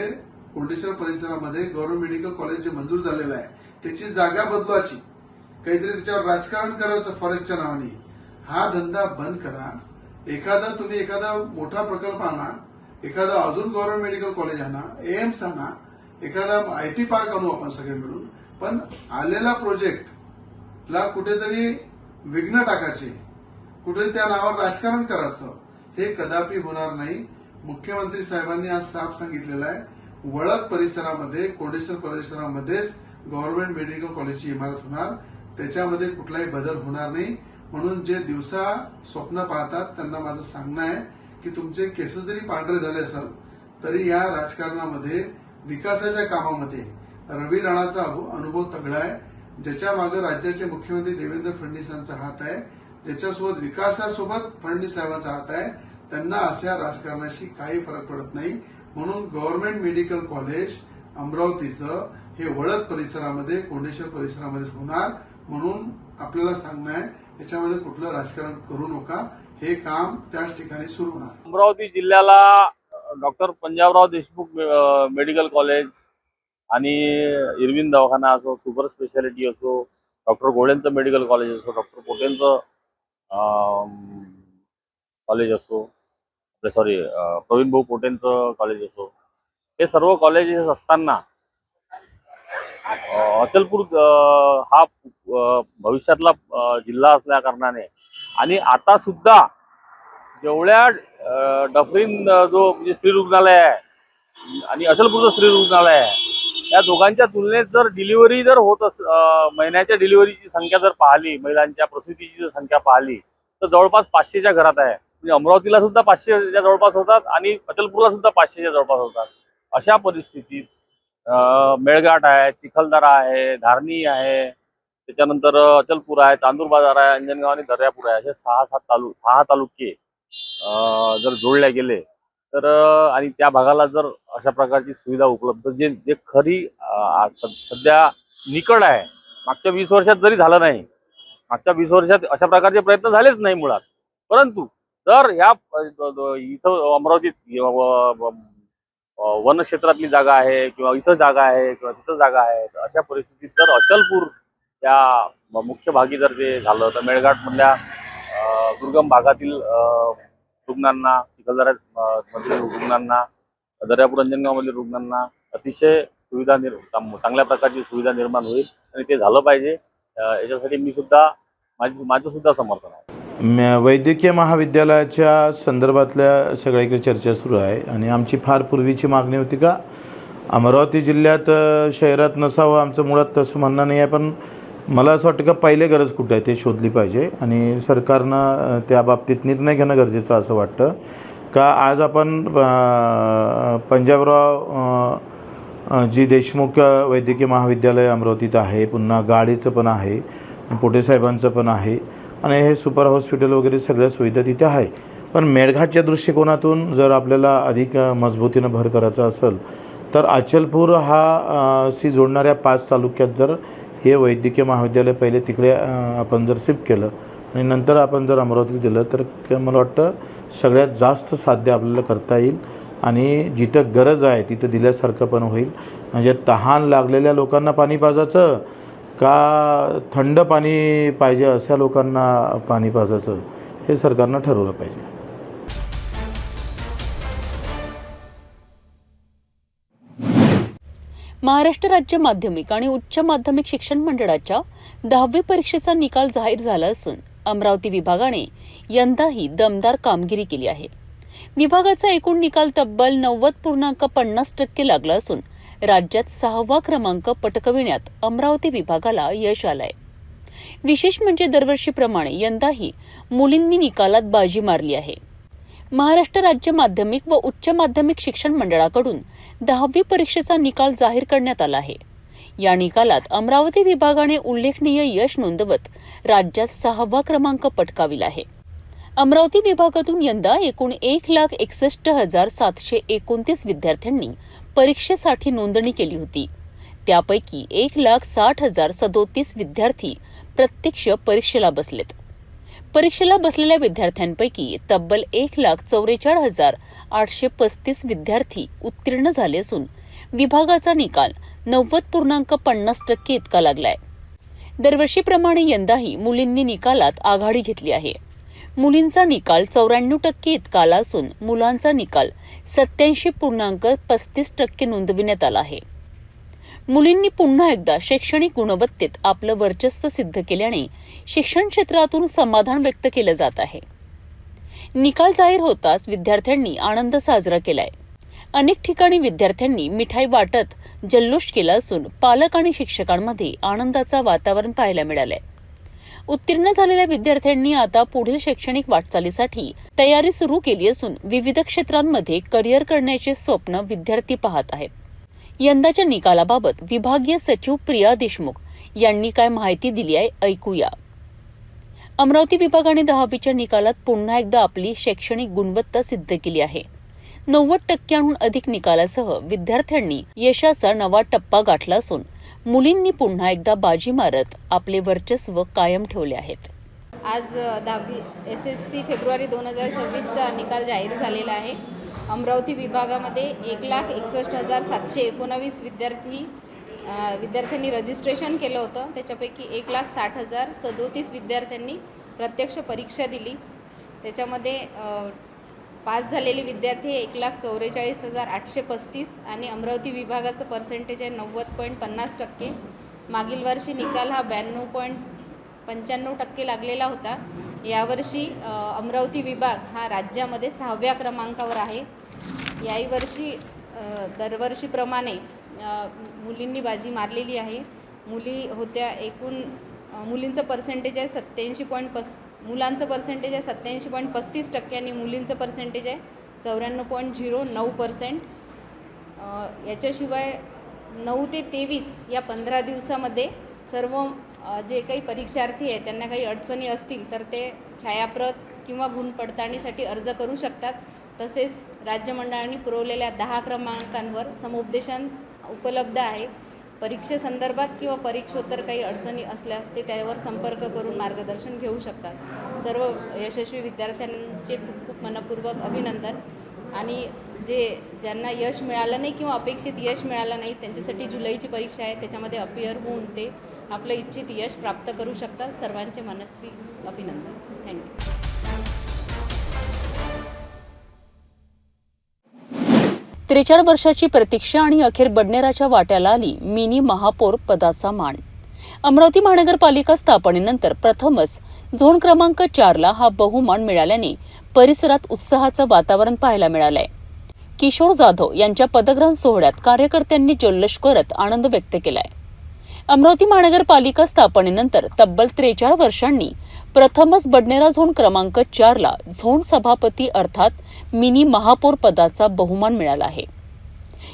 कोंडेश्वर परिसरामध्ये गव्हर्नमेंट मेडिकल कॉलेज जे मंजूर झालेलं आहे त्याची जागा बदलवायची, काहीतरी त्याच्यावर राजकारण करायचं फॉरेस्टच्या नावाने. हा धंदा बंद करा. तुम्ही एखादा मोठा प्रकल्प आणा, एखादं अजून गव्हर्नमेंट मेडिकल कॉलेज आणा, एम्स आणा, एखादा IT पार्क आणू आपण सगळे मिळून, पण आलेला प्रोजेक्टला कुठेतरी विघ्न टाकायचे, कुठे त्या नावावर राजकारण करायचं, हे कदापि होणार नाही. मुख्यमंत्री साहेबांनी आज साफ सांगितलेलं आहे, वळद परिसरामध्ये, कोंडेश्वर परिसरामध्येच गव्हर्नमेंट मेडिकल कॉलेजची इमारत होणार, त्याच्यामध्ये कुठलाही बदल होणार नाही. म्हणून जे दिवसा स्वप्न पाहतात त्यांना माझं सांगणं आहे की तुमचे केसेस जरी पांढरे झाले असेल तरी या राजकारणामध्ये विकासाच्या कामामध्ये रवी राणाचा अनुभव तगडा आहे, ज्याच्या मागे राज्याचे मुख्यमंत्री देवेंद्र फडणवीस यांचा हात आहे, ज्याच्यासोबत विकासासोबत फडणवीस साहेबांचा हात आहे. त्यांना अशा राजकारणाशी काही फरक पडत नाही. म्हणून गव्हर्नमेंट मेडिकल कॉलेज अमरावतीचं हे वळद परिसरामध्ये, कोंडेश्वर परिसरामध्ये होणार. म्हणून आपल्याला सांगणं आहे, याच्यामध्ये कुठलं राजकारण करू नका, हे काम त्याच ठिकाणी सुरू होणार. अमरावती जिल्ह्याला doctor Panjabrao Deshmukh medical college आणि इरविन दवाखाना असो, सुपर स्पेशालिटी असो, डॉक्टर घोडेंचं मेडिकल कॉलेज असो, डॉक्टर पोटेंचं कॉलेज असो, प्रवीण भाऊ पोटेंचं कॉलेज असो, हे सर्व कॉलेजेस असताना अचलपूर हा भविष्यातला जिल्हा असल्या कारणाने आणि आता सुद्धा जेवढ्या डफरीन जो म्हणजे स्त्री रुग्णालय आहे आणि अचलपूरचं स्त्री रुग्णालय आहे, या दोघांच्या तुलनेत जर डिलिव्हरी जर होत महिन्याच्या डिलिव्हरीची संख्या जर पाहिली, महिलांच्या प्रसूतीची जर संख्या पाहिली तर जवळपास 500च्या घरात आहे. म्हणजे अमरावतीला सुद्धा 500च्या जवळपास होतात आणि अचलपूरला सुद्धा 500च्या जवळपास होतात. अशा परिस्थितीत मेळघाट आहे, चिखलदरा आहे, धारणी आहे, त्याच्यानंतर अचलपूर आहे, चांदूर बाजार आहे, अंजनगाव आणि दर्यापूर आहे, असे 6 तालुके जर जोडले गेले तर आणि त्या भागाला जर अशा प्रकारची सुविधा उपलब्ध जे खरी सध्या निकड आहे, मागच्या 20 वर्षात जरी झालं नाही, मागच्या 20 वर्षात अशा प्रकारचे प्रयत्न झालेच नाही मुळात. परंतु जर ह्या इथं अमरावतीत वन क्षेत्रातली जागा आहे किंवा इथं जागा आहे किंवा तिथं जागा आहे, तर अशा परिस्थितीत जर अचलपूर या मुख्य भागी जर ते झालं तर मेळघाटमधल्या दुर्गम भागातील रुग्णांना, चिखलदऱ्यामधील रुग्णांना, दर्यापूर अंजनगावमधील रुग्णांना अतिशय सुविधा चांगल्या प्रकारची सुविधा निर्माण होईल आणि ते झालं पाहिजे. याच्यासाठी मी सुद्धा माझं सुद्धा समर्थन आहे. वैद्यकीय महाविद्यालयाच्या संदर्भातल्या सगळीकडे चर्चा सुरू आहे आणि आमची फार पूर्वीची मागणी होती का अमरावती जिल्ह्यात शहरात नसावं, आमचं मुळात तसं म्हणणं नाही आहे, पण मला असं वाटतं का पहिले गरज कुठं आहे ते शोधली पाहिजे आणि सरकारनं त्या बाबतीत निर्णय घेणं गरजेचं असं वाटतं. का आज आपण पंजाबराव जी देशमुख वैद्यकीय महाविद्यालय अमरावतीत आहे, पुन्हा गाडीचं पण आहे, पोटेसाहेबांचं पण आहे आणि हे सुपर हॉस्पिटल वगैरे सगळ्या सुविधा तिथे आहे. पण मेळघाटच्या दृष्टिकोनातून जर आपल्याला अधिक मजबूतीनं भर करायचा असेल तर अचलपूर हा जोडणाऱ्या 5 तालुक्यात जर हे वैद्यकीय महाविद्यालय पहिले तिकडे आपण जर शिफ्ट केलं आणि नंतर आपण जर अमरावतीत दिलं तर मला वाटतं सगळ्यात जास्त साध्य आपल्याला करता येईल आणि जिथं गरज आहे तिथं दिल्यासारखं पण होईल. म्हणजे तहान लागलेल्या लोकांना पाणी पाजायचं का थंड पाणी पाहिजे अशा लोकांना पाणी पाजायचं हे सरकारनं ठरवलं पाहिजे. महाराष्ट्र राज्य माध्यमिक आणि उच्च माध्यमिक शिक्षण मंडळाच्या 10वी परीक्षेचा निकाल जाहीर झाला असून अमरावती विभागाने यंदाही दमदार कामगिरी केली आहे. विभागाचा एकूण निकाल तब्बल 90.50% लागला असून राज्यात 6वा क्रमांक पटकविण्यात अमरावती विभागाला यश आलंय. विशेष म्हणजे दरवर्षीप्रमाणे यंदाही मुलींनी निकालात बाजी मारली आहे. महाराष्ट्र राज्य माध्यमिक व उच्च माध्यमिक शिक्षण मंडळाकडून 10वी परीक्षेचा निकाल जाहीर करण्यात आला आहे. या निकालात अमरावती विभागाने उल्लेखनीय यश नोंदवत राज्यात 6वा क्रमांक पटकाविला आहे. अमरावती विभागातून यंदा एकूण 1,61,729 विद्यार्थ्यांनी परीक्षेसाठी नोंदणी केली होती. त्यापैकी 1,60,037 विद्यार्थी प्रत्यक्ष परीक्षेला बसलेत. परीक्षेला बसलेल्या विद्यार्थ्यांपैकी तब्बल 1,44,835 विद्यार्थी उत्तीर्ण झाले असून विभागाचा निकाल 90.50% इतका लागलाय. दरवर्षीप्रमाणे यंदाही मुलींनी निकालात आघाडी घेतली आहे. मुलींचा निकाल 94% इतका आला असून मुलांचा निकाल 87.35% नोंदविण्यात आला आहे. मुलींनी पुन्हा एकदा शैक्षणिक गुणवत्तेत आपलं वर्चस्व सिद्ध केल्याने शिक्षण क्षेत्रातून समाधान व्यक्त केलं जात आहे. निकाल जाहीर होताच विद्यार्थ्यांनी आनंद साजरा केलाय. अनेक ठिकाणी विद्यार्थ्यांनी मिठाई वाटत जल्लोष केला असून पालक आणि शिक्षकांमध्ये आनंदाचं वातावरण पाहायला मिळालंय. उत्तीर्ण झालेल्या विद्यार्थ्यांनी आता पुढील शैक्षणिक वाटचालीसाठी तयारी सुरू केली असून विविध क्षेत्रांमध्ये करिअर करण्याचे स्वप्न विद्यार्थी पाहत आहेत. यंदाच्या निकालाबाबत विभागीय सचिव प्रिया देशमुख यांनी काय माहिती दिली आहे ऐकूया. अमरावती विभागाने 10वीच्या निकालात पुन्हा एकदा आपली शैक्षणिक गुणवत्ता सिद्ध केली आहे. 90% अधिक निकालासह विद्यार्थ्यांनी यशाचा नवा टप्पा गाठला असून मुलींनी पुन्हा एकदा बाजी मारत आपले वर्चस्व कायम ठेवले आहेत. आज 10वी SSC फेब्रुवारी 2026चा निकाल जाहीर झालेला आहे. अमरावती विभागामध्ये 1,61,719 विद्यार्थ्यांनी रजिस्ट्रेशन केलं होतं. त्याच्यापैकी 1,60,037 विद्यार्थ्यांनी प्रत्यक्ष परीक्षा दिली. त्याच्यामध्ये पास झालेले विद्यार्थी 1,44,835 आणि अमरावती विभागाचं पर्सेंटेज आहे 90.50%. मागील वर्षी निकाल हा 92.95% लागलेला होता. यावर्षी अमरावती विभाग हा राज्यामध्ये 6व्या क्रमांकावर आहे. याही वर्षी दरवर्षीप्रमाणे मुलींनी बाजी मारलेली आहे. मुली होत्या एकूण मुलींचं पर्सेंटेज आहे 87.5 मुलांचं पर्सेंटेज आहे 87.35% आणि मुलींचं पर्सेंटेज आहे 94.09%. याच्याशिवाय 9 ते 23 या 15 दिवसामध्ये सर्व जे काही परीक्षार्थी आहेत त्यांना काही अडचणी असतील तर ते छायाप्रत किंवा गुण पडताळणीसाठी अर्ज करू शकतात. तसेच राज्य मंडळाने पुरवलेल्या 10 क्रमांकांवर समुपदेशन उपलब्ध आहे. परीक्षेसंदर्भात किंवा परीक्षोत्तर काही अडचणी असल्यास ते त्यावर संपर्क करून मार्गदर्शन घेऊ शकतात. सर्व यशस्वी विद्यार्थ्यांचे खूप खूप मनपूर्वक अभिनंदन. आणि ज्यांना यश मिळालं नाही किंवा अपेक्षित यश मिळालं नाही त्यांच्यासाठी जुलैची परीक्षा आहे. त्याच्यामध्ये अपियर होऊन ते आपलं इच्छित यश प्राप्त करू शकतात. सर्वांचे मनस्वी अभिनंदन. थँक्यू. 43 वर्षाची प्रतीक्षा आणि अखेर बडनेराच्या वाट्याला आली मिनी महापौर पदाचा मान. अमरावती महानगरपालिका स्थापनेनंतर प्रथमच झोन क्रमांक 4ला हा बहुमान मिळाल्याने परिसरात उत्साहाचं वातावरण पाहायला मिळालंय. किशोर जाधव यांच्या पदग्रहण सोहळ्यात कार्यकर्त्यांनी जल्लोष करत आनंद व्यक्त केलाय. अमरावती महानगरपालिका स्थापनेनंतर तब्बल 43 वर्षांनी प्रथमच बडनेरा झोन क्रमांक 4ला झोन सभापती अर्थात मिनी महापौर पदाचा बहुमान मिळाला आहे.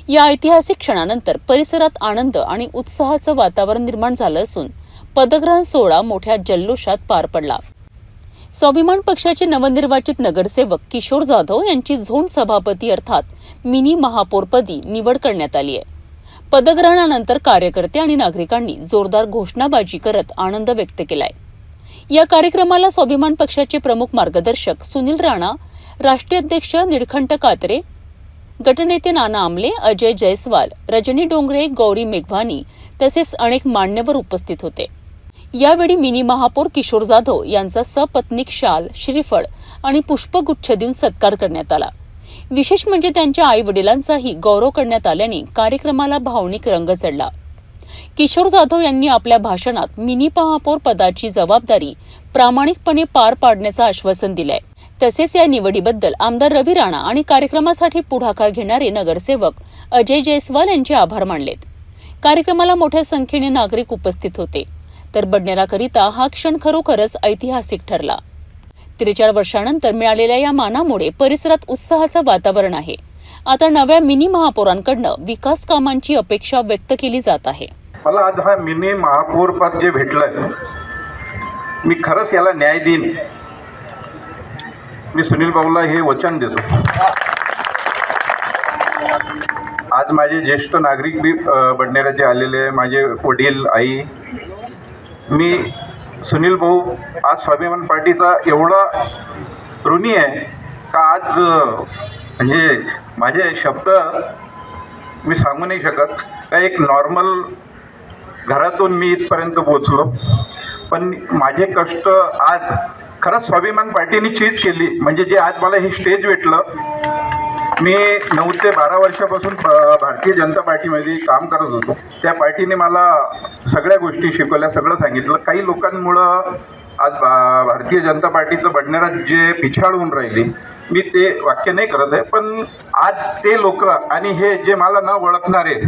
या ऐतिहासिक क्षणानंतर परिसरात आनंद आणि उत्साहाचं वातावरण निर्माण झालं असून पदग्रहण सोहळा मोठ्या जल्लोषात पार पडला. स्वाभिमान पक्षाचे नवनिर्वाचित नगरसेवक किशोर जाधव यांची झोन सभापती अर्थात मिनी महापौरपदी निवड करण्यात आली आहे. पदग्रहणानंतर कार्यकर्ते आणि नागरिकांनी जोरदार घोषणाबाजी करत आनंद व्यक्त केलाय. या कार्यक्रमाला स्वाभिमान पक्षाचे प्रमुख मार्गदर्शक सुनील राणा, राष्ट्रीय अध्यक्ष निळकंठ कात्रे, गटनेते नाना आमले, अजय जयस्वाल, रजनी डोंगरे, गौरी मेघवानी तसेच अनेक मान्यवर उपस्थित होते. यावेळी मिनी महापौर किशोर जाधव यांचा सपत्नीक शाल, श्रीफळ आणि पुष्पगुच्छ देऊन सत्कार करण्यात आला. विशेष म्हणजे त्यांच्या आई वडिलांचाही गौरव करण्यात आल्याने कार्यक्रमाला भावनिक रंग चढला. किशोर जाधव यांनी आपल्या भाषणात मिनी महापौर पदाची जबाबदारी प्रामाणिकपणे पार पाडण्याचं आश्वासन दिलंय. तसेच या निवडीबद्दल आमदार रवी राणा आणि कार्यक्रमासाठी पुढाकार घेणारे नगरसेवक अजय जयस्वाल यांचे आभार मानलेत. कार्यक्रमाला मोठ्या संख्येने नागरिक उपस्थित होते. तर बडनेराकरिता हा क्षण खरोखरच ऐतिहासिक ठरला. 43 वर्षांनंतर मिळालेल्या या मानामुळे परिसरात उत्साहाचं वातावरण आहे. आता नव्या मिनी महापौरांकडनं विकास कामांची अपेक्षा व्यक्त केली जात आहे. मला आज हा मिनी महापौर पद जे भेटलंय, मी खरंच याला न्याय देईन. मी सुनील भाऊला हे वचन देतो. आज माझे ज्येष्ठ नागरिक बी बडनेराचे आलेले, माझे वडील, आई, मी सुनील भाऊ आज स्वाभिमान पार्टीचा एवढा ऋणी आहे का आज म्हणजे माझे शब्द मी सांगू नाही शकत. का एक नॉर्मल घरातून मी इथपर्यंत पोचलो, पण माझे कष्ट आज खरंच स्वाभिमान पार्टीने चीज केली. म्हणजे जे आज मला हे स्टेज भेटलं, मी 9 ते 12 वर्षापासून भारतीय जनता पार्टीमध्ये काम करत होतो. त्या पार्टीने मला सगळ्या गोष्टी शिकवल्या, सगळं सांगितलं. काही लोकांमुळं आज भारतीय जनता पार्टीचं बडनेरा जे पिछाड होऊन राहिली, मी ते वाक्य नाही करत आहे, पण आज ते लोक आणि हे जे मला न ओळखणारे,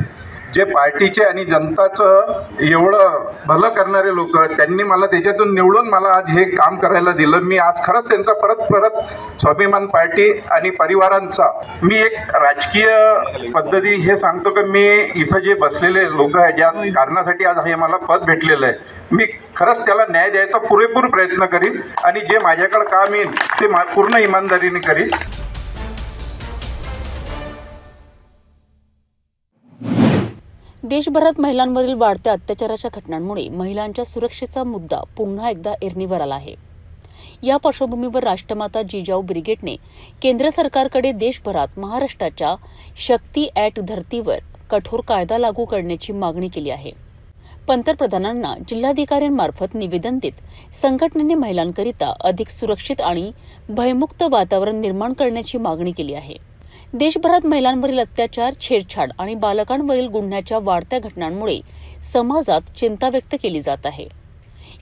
जे पार्टीचे आणि जनताचं एवढं भलं करणारे लोक, त्यांनी मला त्याच्यातून निवडून मला आज हे काम करायला दिलं. मी आज खरंच त्यांचा परत स्वाभिमान पार्टी आणि परिवारांचा मी एक राजकीय पद्धती हे सांगतो की मी इथं जे बसलेले लोक आहेत, ज्या कारणासाठी आज हे मला पद भेटलेलं आहे, मी खरंच त्याला न्याय द्यायचा पुरेपूर प्रयत्न करीन आणि जे माझ्याकडे काम येईल ते पूर्ण इमानदारीने करीन. देशभरात महिलांवरील वाढत्या अत्याचाराच्या घटनांमुळे महिलांच्या सुरक्षेचा मुद्दा पुन्हा एकदा ऐरणीवर आला आहे. या पार्श्वभूमीवर राष्ट्रमाता जिजाऊ ब्रिगेडने केंद्र सरकारकडे देशभरात महाराष्ट्राच्या शक्ती ॲक्ट धर्तीवर कठोर कायदा लागू करण्याची मागणी केली आहे. पंतप्रधानांना जिल्हाधिकाऱ्यांमार्फत निवेदन देत संघटनेने महिलांकरिता अधिक सुरक्षित आणि भयमुक्त वातावरण निर्माण करण्याची मागणी केली आहे. देशभरात महिलांवरील अत्याचार, छेडछाड आणि बालकांवरील गुन्ह्याच्या वाढत्या घटनांमुळे समाजात चिंता व्यक्त केली जात आहे.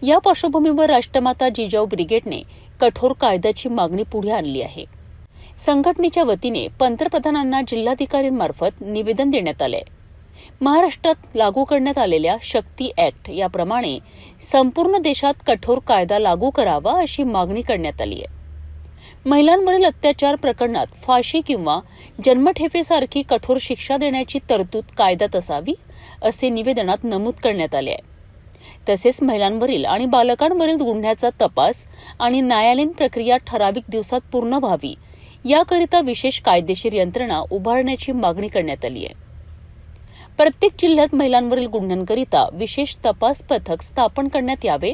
या पार्श्वभूमीवर राष्ट्रमाता जिजाऊ ब्रिगेडने कठोर कायद्याची मागणी पुढे आणली आहे. संघटनेच्या वतीने पंतप्रधानांना जिल्हाधिकाऱ्यांमार्फत निवेदन देण्यात आले. महाराष्ट्रात लागू करण्यात आलेल्या शक्ती ॲक्ट याप्रमाणे संपूर्ण देशात कठोर कायदा लागू करावा अशी मागणी करण्यात आली आहे. महिलांवरील अत्याचार प्रकरणात फाशी किंवा जन्मठेपेसारखी कठोर शिक्षा देण्याची तरतूद कायद्यात असावी असे निवेदनात नमूद करण्यात आले आहे. तसेच महिलांवरील आणि बालकांवरील गुन्ह्याचा तपास आणि न्यायालयीन प्रक्रिया ठराविक दिवसात पूर्ण व्हावी याकरिता विशेष कायदेशीर यंत्रणा उभारण्याची मागणी करण्यात आली आहे. प्रत्येक जिल्ह्यात महिलांवरील गुन्ह्यांकरिता विशेष तपास पथक स्थापन करण्यात यावे,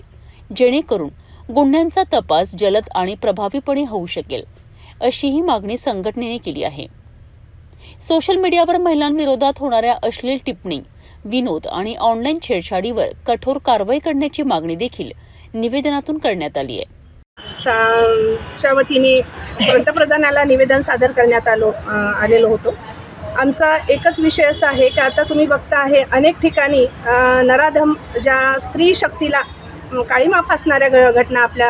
जेणेकरून गुन्ह्यांचा तपास जलद आणि प्रभावीपणे होऊ शकेल, अशीही मागणी संघटनेने केली आहे. सोशल मीडियावर महिलांविरोधात होणाऱ्या अश्लील टिप्पणी, विनोद आणि ऑनलाईन छेडछाडीवर कठोर कारवाई करण्याची मागणी देखील निवेदनातून करण्यात आली आहे. च्या वतीने पंतप्रधानाला निवेदन सादर करण्यात आलेलो होतो. आमचा एकच विषय असा आहे की आता तुम्ही बघता आहे अनेक ठिकाणी नराधम ज्या स्त्री शक्तीला काळीमा फासणाऱ्या घटना आपल्या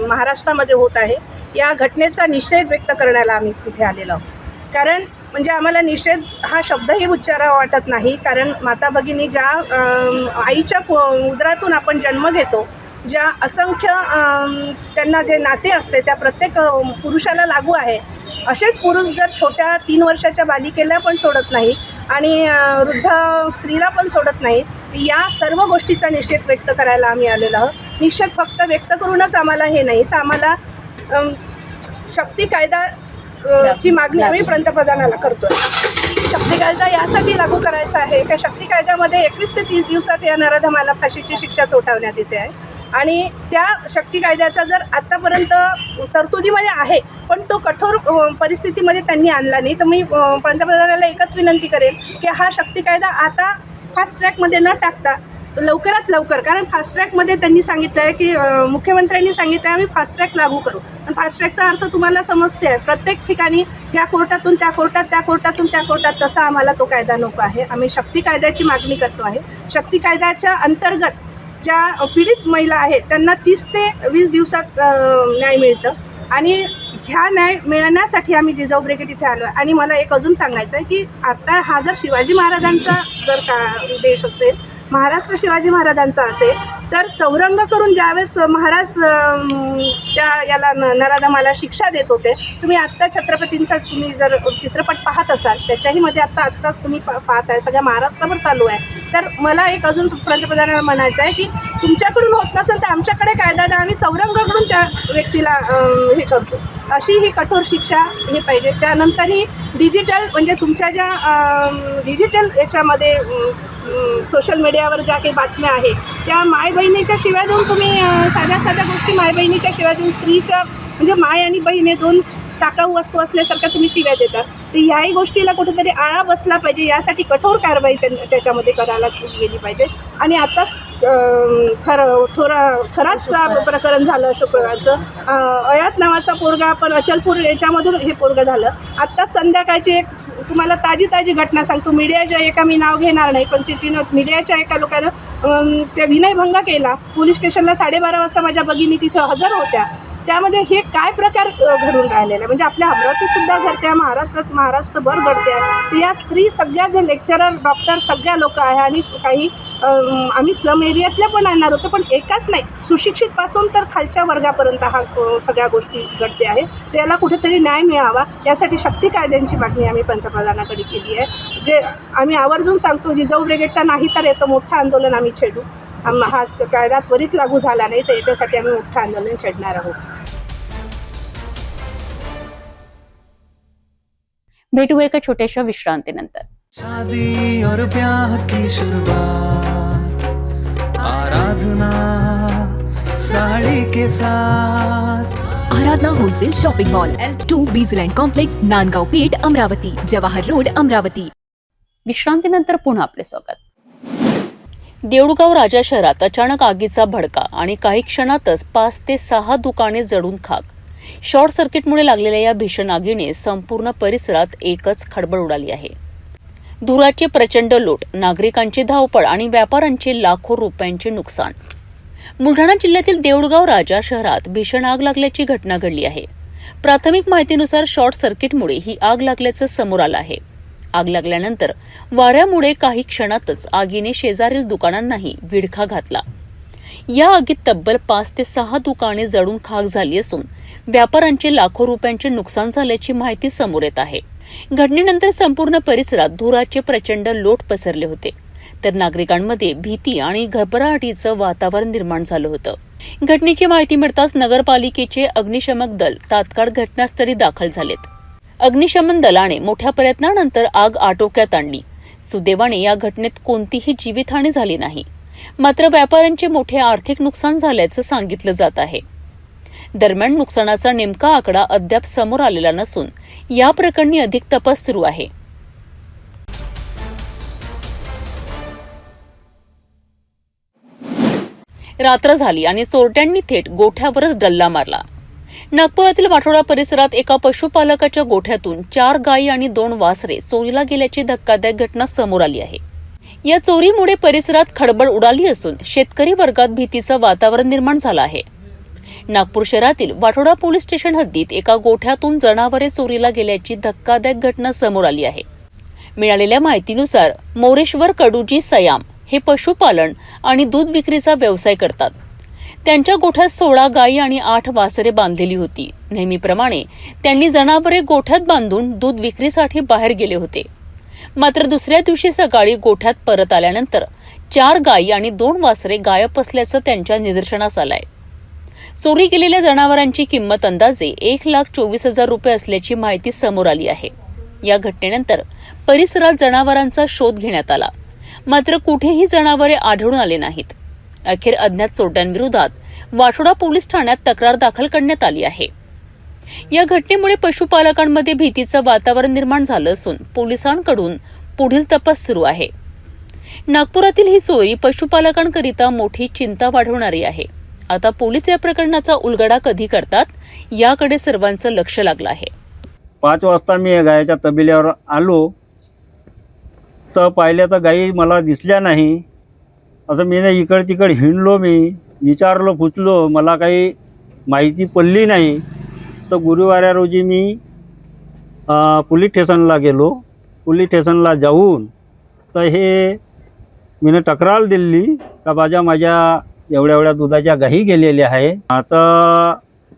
महाराष्ट्रामध्ये होत आहे. या घटनेचा निषेध व्यक्त करण्याला आम्ही तिथे आलेलो आहोत. कारण म्हणजे आम्हाला निषेध हा शब्दही उच्चारावा वाटत नाही. कारण माता भगिनी ज्या आईच्या उदरातून आपण जन्म घेतो, ज्या असंख्य त्यांना जे नाते असते त्या प्रत्येक पुरुषाला लागू आहे. असेच पुरुष जर छोट्या 3 वर्षाच्या बालिकेला पण सोडत नाही आणि वृद्ध स्त्रीला पण सोडत नाही, या सर्व गोष्टीचा निषेध व्यक्त करायला आम्ही आलेलो आहोत. निषेध फक्त व्यक्त करूनच आम्हाला हे नाही, तर आम्हाला शक्ती कायदा ची मागणी आम्ही पंतप्रधानाला करतोय. शक्ती कायदा यासाठी लागू करायचा आहे की शक्ती कायद्यामध्ये 21 ते 30 दिवसात या नराधमाला फाशीची शिक्षा ठोठावण्यात येते आहे. आणि त्या शक्ती कायद्याचा जर आत्तापर्यंत तरतुदीमध्ये आहे, पण तो कठोर परिस्थितीमध्ये त्यांनी आणला नाही. तर मी पंतप्रधानाला एकच विनंती करेल की हा शक्ती कायदा आता फास्ट ट्रॅकमध्ये न टाकता लवकरात लवकर, कारण फास्ट ट्रॅकमध्ये त्यांनी सांगितलं आहे की मुख्यमंत्र्यांनी सांगितलं आहे आम्ही फास्ट ट्रॅक लागू करू. पण फास्ट ट्रॅकचा अर्थ तुम्हाला समजते आहे, प्रत्येक ठिकाणी या कोर्टातून त्या कोर्टात, त्या कोर्टातून त्या कोर्टात, तसा आम्हाला तो कायदा नको आहे. आम्ही शक्ती कायद्याची मागणी करतो आहे. शक्ती कायद्याच्या अंतर्गत ज्या पीडित महिला आहेत त्यांना 30 ते 20 दिवसात न्याय मिळतं. आणि ह्या न्याय मिळण्यासाठी आम्ही जिजाऊ ब्रिगेड इथे आलो आहे. आणि मला एक अजून सांगायचं आहे की आता हा जर शिवाजी महाराजांचा जर का देश असेल, महाराष्ट्र शिवाजी महाराजांचा असेल, तर चौरंग करून ज्यावेळेस महाराज त्या याला नराधमाला शिक्षा देत होते, तुम्ही आत्ता छत्रपतींचा तुम्ही जर चित्रपट पाहत असाल, त्याच्याही मध्ये आत्ता तुम्ही पाहत आहे, सगळ्या महाराष्ट्रावर चालू आहे. तर मला एक अजून पंतप्रधानांना म्हणायचं आहे की तुमच्याकडून होत नसेल तर आमच्याकडे कायदा द्या, आम्ही चौरंगाकडून त्या व्यक्तीला हे करतो. अशी ही कठोर शिक्षा हे पाहिजे. त्यानंतरही डिजिटल म्हणजे तुमच्या ज्या डिजिटल याच्यामध्ये सोशल मीडियावर ज्या काही बातम्या आहेत त्या माय बहिणीच्या शिव्या देऊन तुम्ही साध्या साध्या गोष्टी माय बहिणीच्या शिव्या देऊन स्त्रीच्या म्हणजे माय आणि बहीण हे 2 टाकाऊ वस्तू असल्यासारख्या तुम्ही शिव्या देता. तर याही गोष्टीला कुठेतरी आळा बसला पाहिजे. यासाठी कठोर कारवाई त्याच्यामध्ये करायला गेली पाहिजे. आणि आता खराच प्रकरण झालं शुक्रवारचं. अयात नावाचा पोरगा, पण अचलपूर याच्यामधून हे पोरगं झालं. आत्ता संध्याकाळची एक तुम्हाला ताजी घटना सांगतो. मीडियाच्या एका, मी नाव घेणार नाही, पण मीडियाच्या एका लोकांनं त्या विनयभंग केला. पोलीस स्टेशनला 12:30 वाजता माझ्या भगिनी तिथे हजर होत्या. त्यामध्ये हे काय प्रकार घडून राहिलेला, म्हणजे आपल्या अमरावतीसुद्धा घडते, महाराष्ट्रभर घडते आहे. तर या स्त्री सगळ्या, जे लेक्चरर, डॉक्टर, सगळ्या लोक आहे, आणि काही आम्ही स्लम एरियातल्या पण आणणार होतो, पण एकाच नाही, सुशिक्षितपासून तर खालच्या वर्गापर्यंत हा सगळ्या गोष्टी घडते आहे. तर याला कुठेतरी न्याय मिळावा, यासाठी शक्ती कायद्यांची मागणी आम्ही पंतप्रधानाकडे केली आहे. जे आम्ही आवर्जून सांगतो, जिजाऊ ब्रिगेडच्या नाही तर याचं मोठं आंदोलन आम्ही छेडू. हा कायदा त्वरित लागू झाला नाही तर याच्यासाठी आम्ही मोठं आंदोलन छेडणार आहोत. भेटू एका छोट्याशा विश्रांतीनंतर. शादी और ब्याह की शुरुआत, आराधना साड़ी के साथ. Aradhana wholesale shopping mall L2 Bijland complex, Nandgaon Peth, Amravati, Jawahar road, Amravati. विश्रांतीनंतर पुन्हा आपले स्वागत. देऊळगाव राजा शहरात अचानक आगीचा भडका आणि काही क्षणातच 5 ते 6 दुकाने जळून खाक. शॉर्ट सर्किटमुळे लागलेल्या या भीषण आगीने संपूर्ण परिसरात एकच खळबळ उडाली आहे. धुराचे प्रचंड लोट, नागरिकांची धावपळ आणि व्यापाऱ्यांचे लाखो रुपयांचे नुकसान. बुलढाणा जिल्ह्यातील देऊळगाव राजा शहरात भीषण आग लागल्याची घटना घडली आहे. प्राथमिक माहितीनुसार शॉर्ट सर्किटमुळे ही आग लागल्याचं समोर आलं आहे. आग लागल्यानंतर वाऱ्यामुळे काही क्षणातच आगीने शेजारील दुकानांनाही विळखा घातला. या आगीत तब्बल 5 ते 6 दुकाने जळून खाक झाली असून व्यापाऱ्यांचे लाखो रुपयांचे नुकसान झाल्याची माहिती समोर येत आहे. घटनेनंतर संपूर्ण परिसरात धुराचे प्रचंड लोट पसरले होते, तर नागरिकांमध्ये भीती आणि घबराटीचं वातावरण निर्माण झालं होतं. घटनेची माहिती मिळताच नगरपालिकेचे अग्निशमक दल तात्काळ घटनास्थळी दाखल झालेत. अग्निशमन दलाने मोठ्या प्रयत्नानंतर आग आटोक्यात आणली. सुदैवाने या घटनेत कोणतीही जीवितहानी झाली नाही. मात्र व्यापाऱ्यांचे मोठे आर्थिक नुकसान झाल्याचं सांगितलं जात आहे. दरम्यान नुकसानाचा नेमका आकडा अद्याप समोर आलेला नसून या प्रकरणी अधिक तपास सुरू आहे. रात्र झाली आणि चोरट्यांनी थेट गोठ्यावरच डल्ला मारला. नागपुरातील वाठोडा परिसरात एका पशुपालकाच्या गोठ्यातून 4 गायी आणि 2 वासरे चोरीला गेल्याची धक्कादायक घटना समोर आली आहे. या चोरीमुळे परिसरात खळबळ उडाली असून शेतकरी वर्गात भीतीचं वातावरण निर्माण झालं आहे. नागपूर शहरातील वाठोडा पोलीस स्टेशन हद्दीत एका गोठ्यातून जनावरे चोरीला गेल्याची धक्कादायक घटना समोर आली आहे. मिळालेल्या माहितीनुसार मोरेश्वर कडूजी सयाम हे पशुपालन आणि दूध विक्रीचा व्यवसाय करतात. त्यांच्या गोठ्यात 16 गायी आणि 8 वासरे बांधलेली होती. नेहमीप्रमाणे त्यांनी जनावरे गोठ्यात बांधून दूध विक्रीसाठी बाहेर गेले होते. मात्र दुसऱ्या दिवशी सकाळी गोठ्यात परत आल्यानंतर 4 गायी आणि 2 वासरे गायब असल्याचं त्यांच्या निदर्शनास आलंय. चोरी गेलेल्या जनावरांची किंमत अंदाजे 1,24,000 रुपये असल्याची माहिती समोर आली आहे. या घटनेनंतर परिसरात जनावरांचा शोध घेण्यात आला, मात्र कुठेही जनावरे आढळून आले नाहीत. अखेर अज्ञात चोरट्यांविरोधात वाठोडा पोलीस ठाण्यात तक्रार दाखल करण्यात आली आहे. या घटनेमुळे पशुपालकांमध्ये भीतीचं वातावरण निर्माण झालं असून पोलिसांकडून पुढील तपास सुरू आहे. नागपुरातील ही चोरी पशुपालकांकरिता मोठी चिंता वाढवणारी आहे. आता पोलीस या प्रकरणाचा उलगडा कधी करतात याकडे सर्वांचं लक्ष लागलं आहे. 5 वाजता मी गायीच्या तबेल्यावर आलो तर पाहिल्या तर गायी मला दिसल्या नाही. असं मी इकड तिकड हिंडलो, मी विचारलो, पुचलो, मला काही माहिती पडली नाही. तर गुरुवार रोजी मी पोलीस स्टेशनला गेलो. पोलीस स्टेशनला जाऊन तर हे मी तक्रार दिली का माझ्या एवढ्या दुधाच्या गायी गेलेल्या आहे. आता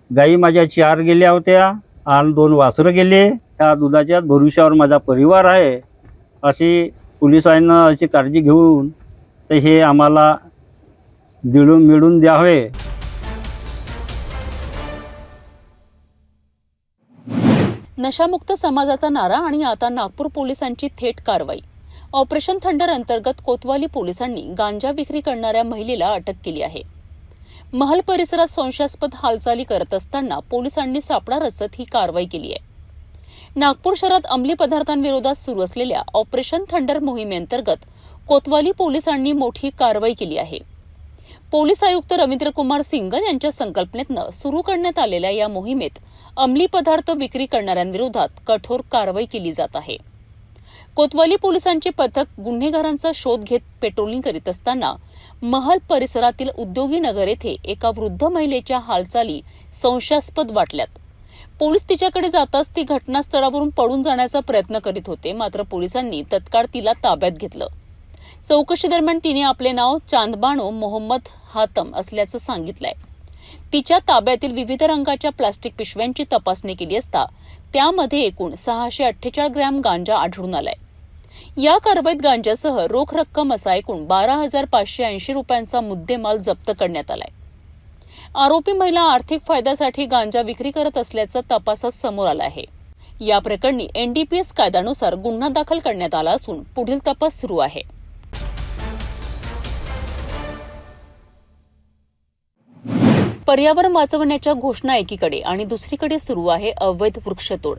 गायी माझ्या 4 गेल्या होत्या आणि 2 वासरं गेले. त्या दुधाच्या भरोश्यावर माझा परिवार आहे अशी पोलिसांना अशी काळजी घेऊन तर हे आम्हाला मिळून द्यावे. नशामुक्त समाजाचा नारा आणि आता नागपूर पोलिसांची थेट कारवाई. ऑपरेशन थंडर अंतर्गत कोतवाली पोलिसांनी गांजा विक्री करणाऱ्या महिलेला अटक केली आहे. महल परिसरात संशयास्पद हालचाली करत असताना पोलिसांनी सापळा रचत ही कारवाई केली आहे. नागपूर शहरात अंमली पदार्थांविरोधात सुरू असलेल्या ऑपरेशन थंडर मोहिमेअंतर्गत कोतवाली पोलिसांनी मोठी कारवाई केली आहे. पोलीस आयुक्त रवींद्र कुमार सिंगल यांच्या संकल्पनेतनं सुरू करण्यात आलेल्या या मोहिमेत अंमली पदार्थ विक्री करणाऱ्यांविरोधात कठोर कारवाई केली जात आहे. कोतवाली पोलिसांचे पथक गुन्हेगारांचा शोध घेत पेट्रोलिंग करीत असताना महल परिसरातील उद्योगी नगर येथे एका वृद्ध महिलेच्या हालचाली संशयास्पद वाटल्यात. पोलीस तिच्याकडे जाताच ती घटनास्थळावरून पळून जाण्याचा प्रयत्न करीत होते, मात्र पोलिसांनी तत्काळ तिला ताब्यात घेतलं. चौकशी दरम्यान तिने आपले नाव चांदबानो मोहम्मद हातम असल्याचं सांगितलंय. तिच्या ताब्यातील विविध रंगाच्या प्लास्टिक पिशव्यांची तपासणी केली असता त्यामध्ये एकूण 648 ग्रॅम गांजा आढळून आलाय. या कारवाईत गांजासह रोख रक्कम असा एकूण 12,580 रुपयांचा मुद्देमाल जप्त करण्यात आलाय. आरोपी महिला आर्थिक फायद्यासाठी गांजा विक्री करत असल्याचं तपासात समोर आलं आहे. या प्रकरणी NDPS कायद्यानुसार गुन्हा दाखल करण्यात आला असून पुढील तपास सुरू आहे. पर्यावरण वाचवण्याच्या घोषणा एकीकडे आणि दुसरीकडे सुरू आहे अवैध वृक्षतोड.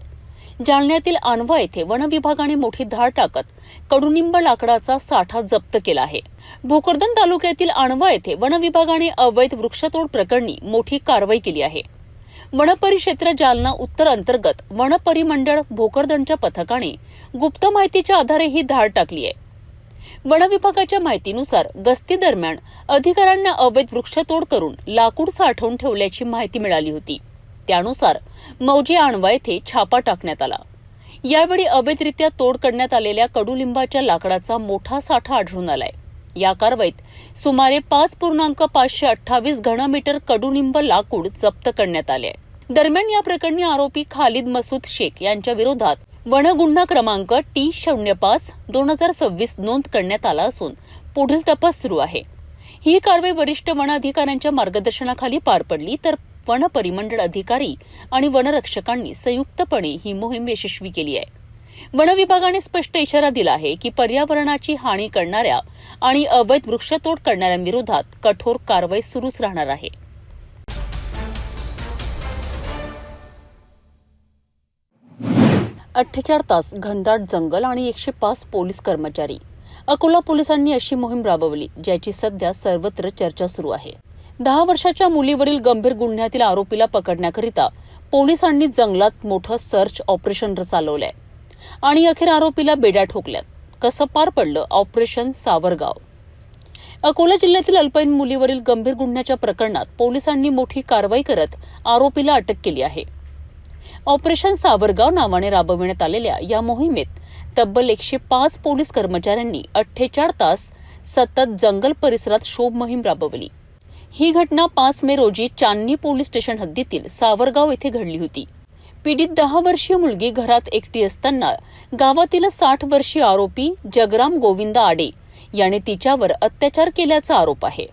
जालन्यातील आणवा येथे वन विभागाने मोठी धाड टाकत कडुनिंब लाकडाचा साठा जप्त केला आहे. भोकरदन तालुक्यातील आणवा येथे वन विभागाने अवैध वृक्षतोड प्रकरणी मोठी कारवाई केली आहे. वनपरिक्षेत्र जालना उत्तर अंतर्गत वनपरिमंडळ भोकरदनच्या पथकाने गुप्त माहितीच्या आधारे ही धाड टाकली आहे. वन विभागाच्या माहितीनुसार गस्ती दरम्यान अधिकाऱ्यांना अवैध वृक्षतोड करून लाकूड साठवून ठेवल्याची माहिती मिळाली होती. त्यानुसार मौजे आणवा येथे छापा टाकण्यात आला. यावेळी अवैधरित्या तोड करण्यात आलेल्या कडुलिंबाच्या लाकडाचा मोठा साठा आढळून आलाय. या कारवाईत सुमारे 5.528 घनमीटर कडुनिंब लाकूड जप्त करण्यात आले. दरम्यान या प्रकरणी आरोपी खालिद मसूद शेख यांच्या विरोधात वनगुन्हा क्रमांक T05/2026 नोंद करण्यात आला असून पुढील तपास सुरू आहे. ही कारवाई वरिष्ठ वन अधिकाऱ्यांच्या मार्गदर्शनाखाली पार पडली, तर वन परिमंडळ अधिकारी आणि वनरक्षकांनी संयुक्तपणे ही मोहीम यशस्वी केली आहे. वन विभागाने स्पष्ट इशारा दिला आहे की पर्यावरणाची हानी करणाऱ्या आणि अवैध वृक्षतोड करणाऱ्यांविरोधात कठोर कारवाई सुरूच राहणार आहे. अठ्ठेचाळ तास घनदाट जंगल आणि 105 पोलीस कर्मचारी. अकोला पोलिसांनी अशी मोहीम राबवली, ज्याची सध्या सर्वत्र चर्चा सुरू आहे. 10 वर्षाच्या मुलीवरील गंभीर गुन्ह्यातील आरोपीला पकडण्याकरिता पोलिसांनी जंगलात मोठं सर्च ऑपरेशन चालवलंय आणि अखेर आरोपीला बेड्या ठोकल्यात. कसं पार पडलं ऑपरेशन सावरगाव? अकोला जिल्ह्यातील अल्पवयीन मुलीवरील गंभीर गुन्ह्याच्या प्रकरणात पोलिसांनी मोठी कारवाई करत आरोपीला अटक केली आहे. ऑपरेशन सावरगाव नावाने राबविण्यात आलेल्या या मोहिमेत तब्बल 105 पोलीस कर्मचाऱ्यांनी 48 तास सतत जंगल परिसरात शोध मोहीम राबवली. ही घटना 5 मे रोजी चांदणी पोलीस स्टेशन हद्दीतील सावरगाव येथे घडली होती. पीडित 10 वर्षीय मुलगी घरात एकटी असताना गावातील 60 वर्षीय आरोपी जगराम गोविंद आडे याने तिच्यावर अत्याचार केल्याचा आरोप आहे.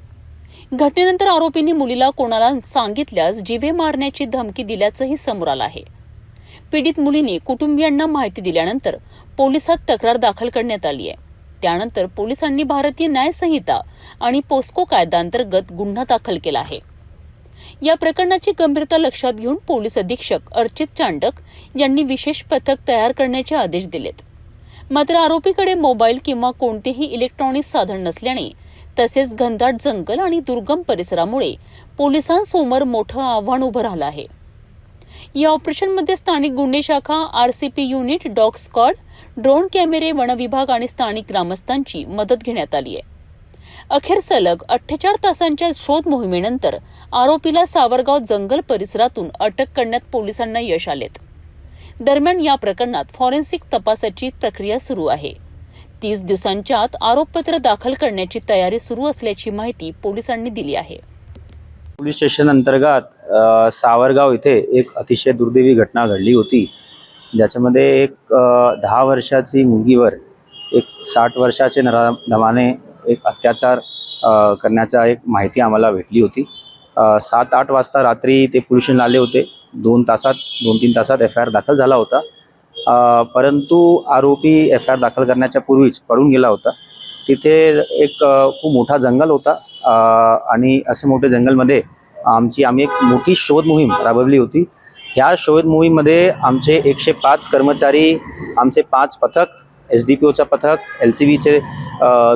घटनेनंतर आरोपींनी मुलीला कोणाला सांगितल्यास जीवे मारण्याची धमकी दिल्याचंही समोर आलं आहे. पीडित मुलीने कुटुंबियांना माहिती दिल्यानंतर पोलिसात तक्रार दाखल करण्यात आली आहे. त्यानंतर पोलिसांनी भारतीय न्याय संहिता आणि पोस्को कायद्याअंतर्गत गुन्हा दाखल केला आहे. या प्रकरणाची गंभीरता लक्षात घेऊन पोलीस अधीक्षक अर्चित चांडक यांनी विशेष पथक तयार करण्याचे आदेश दिलेत. मात्र आरोपीकडे मोबाईल किंवा कोणतेही इलेक्ट्रॉनिक साधन नसल्याने तसेच घनदाट जंगल आणि दुर्गम परिसरामुळे पोलिसांसमोर मोठं आव्हान उभं राहिलं आहे. या ऑपरेशनमध्ये स्थानिक गुन्हे शाखा, RCP unit, dog squad, drone कॅमेरे, वन विभाग आणि स्थानिक ग्रामस्थांची मदत घेण्यात आली आहे. अखेर सलग 48 तासांच्या शोध मोहिमेनंतर आरोपीला सावरगाव जंगल परिसरातून अटक करण्यात पोलिसांना यश आलेत. दरम्यान या प्रकरणात फॉरेन्सिक तपासाची प्रक्रिया सुरू आहे. 30 दिवसांच्या आत आरोपपत्र दाखल करण्याची तयारी सुरू असल्याची माहिती पोलिसांनी दिली आहे. पोलीस स्टेशन अंतर्गत सावरगाव इथे एक अतिशय दुर्दैवी घटना घडली होती, ज्याच्यामध्ये एक 10 वर्षाची मुलगीवर एक 60 वर्षाचे नराधमाने एक अत्याचार करण्याचा एक माहिती आम्हाला भेटली होती. 7-8 वाजता रात्री ते पोलीस स्टेशनला आले होते. 2-3 तासात FIR दाखल झाला होता. परंतु आरोपी FIR दाखल करण्याच्या पूर्वीच पळून गेला होता. तिथे एक खूप मोठा जंगल होता आणि असे मोठे जंगलमध्ये आम्ही एक मोठी शोध मोहीम राबवली होती ह्या शोध मोहीममध्ये आमचे 105 कर्मचारी, आमचे 5 पथक, SDPOचा पथक, LCBचे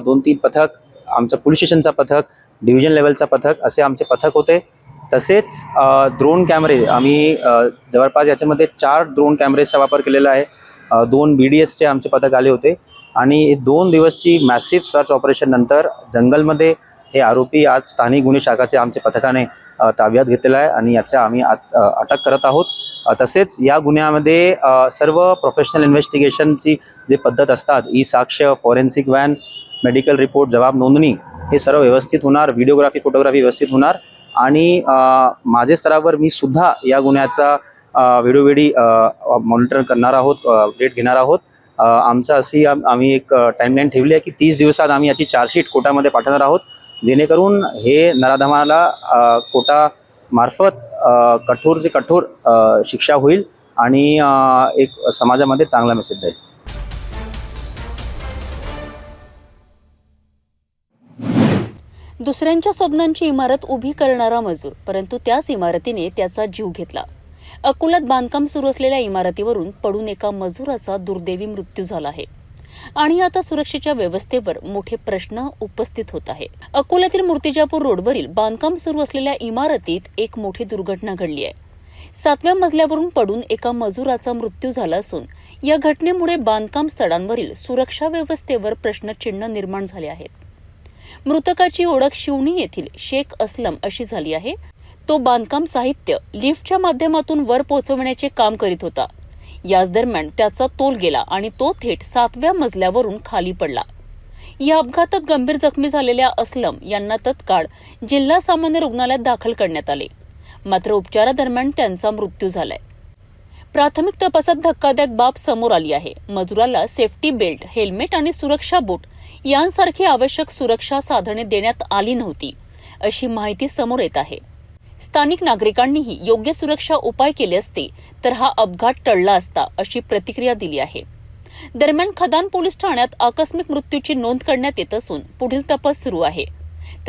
2-3 पथक, आमचं पोलीस स्टेशनचा पथक, डिव्हिजन लेवलचा पथक असे आमचे पथक होते. तसेच ड्रोन कॅमेरे आम्ही जवळपास याच्यामध्ये 4 ड्रोन कॅमेरेचा वापर केलेला आहे. 2 BDSचे आमचे पथक आले होते आणि 2 दिवसची मॅसिव्ह सर्च ऑपरेशन नंतर जंगलमध्ये हे आरोपी आज स्थानिक गुन्हे शाखाचे आमच्या पथकाने ताब्यात घेतलेला आहे आणि याचा आम्ही अटक करत आहोत. तसेच या गुन्ह्यामध्ये सर्व प्रोफेशनल इन्व्हेस्टिगेशनची जे पद्धत असतात, ई-साक्ष, फॉरेन्सिक व्हॅन, मेडिकल रिपोर्ट, जबाब नोंदणी हे सर्व व्यवस्थित होणार. व्हिडिओग्राफी, फोटोग्राफी व्यवस्थित होणार आणि माझे स्तरावर मी सुद्धा या गुन्ह्याचा वेळोवेळी मॉनिटर करणार आहोत, अपडेट घेणार आहोत. आमचं अशी आम्ही एक टाईमलाईन ठेवली आहे की 30 दिवसात आम्ही याची चार्जशीट कोर्टामध्ये पाठवणार आहोत, जेणेकरून हे नराधमाला कोर्टामार्फत कठोर से कठोर शिक्षा होईल आणि एक समाजामध्ये चांगला मेसेज जाईल. दुसऱ्यांच्या स्वप्नांची इमारत उभी करणारा मजूर, परंतु त्याच इमारतीने त्याचा जीव घेतला. अकोल्यात बांधकाम सुरू असलेल्या इमारतीवरून पडून एका मजुराचा दुर्दैवी मृत्यू झाला आहे आणि आता सुरक्षेच्या व्यवस्थेवर मोठे प्रश्न उपस्थित होत आहे. अकोल्यातील मूर्तिजापूर रोडवरील बांधकाम सुरू असलेल्या इमारतीत एक मोठी दुर्घटना घडली आहे. 7व्या मजल्यावरून पडून एका मजुराचा मृत्यू झाला असून या घटनेमुळे बांधकाम स्थळांवरील सुरक्षा व्यवस्थेवर प्रश्नचिन्ह निर्माण झाले आहेत. मृतकाची ओळख शिवणी येथील शेख असलम अशी झाली आहे. तो बांधकाम साहित्य लिफ्टच्या माध्यमातून वर पोहोचवण्याचे काम करीत होता. याच दरम्यान त्याचा तोल गेला आणि तो थेट 7व्या मजल्यावरून खाली पडला. या अपघातात गंभीर जखमी झालेल्या असलम यांना तत्काळ जिल्हा सामान्य रुग्णालयात दाखल करण्यात आले, मात्र उपचारादरम्यान त्यांचा मृत्यू झालाय. प्राथमिक तपासात धक्कादायक बाब समोर आली आहे. मजुराला सेफ्टी बेल्ट, हेल्मेट आणि सुरक्षा बूट यांसारखी आवश्यक सुरक्षा साधने देण्यात आली नव्हती, अशी माहिती समोर येत आहे. स्थानिक नागरिकांनीही योग्य सुरक्षा उपाय केले असते तर हा अपघात टळला असता, अशी प्रतिक्रिया दिली आहे. दरम्यान खदान पोलीस ठाण्यात आकस्मिक मृत्यूची नोंद करण्यात येत असून पुढील तपास सुरू आहे.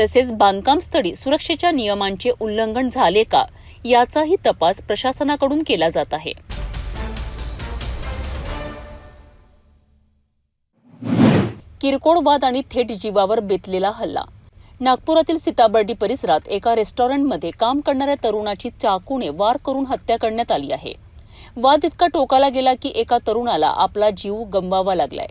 तसेच बांधकाम स्थळी सुरक्षेच्या नियमांचे उल्लंघन झाले का याचाही तपास प्रशासनाकडून केला जात आहे. किरकोळ वाद आणि थेट जीवावर बेतलेला हल्ला. नागपुरातील सीताबर्डी परिसरात एका रेस्टॉरंटमध्ये काम करणाऱ्या तरुणाची चाकूने वार करून हत्या करण्यात आली आहे. वाद इतका टोकाला गेला की एका तरुणाला आपला जीव गमवावा लागलाय.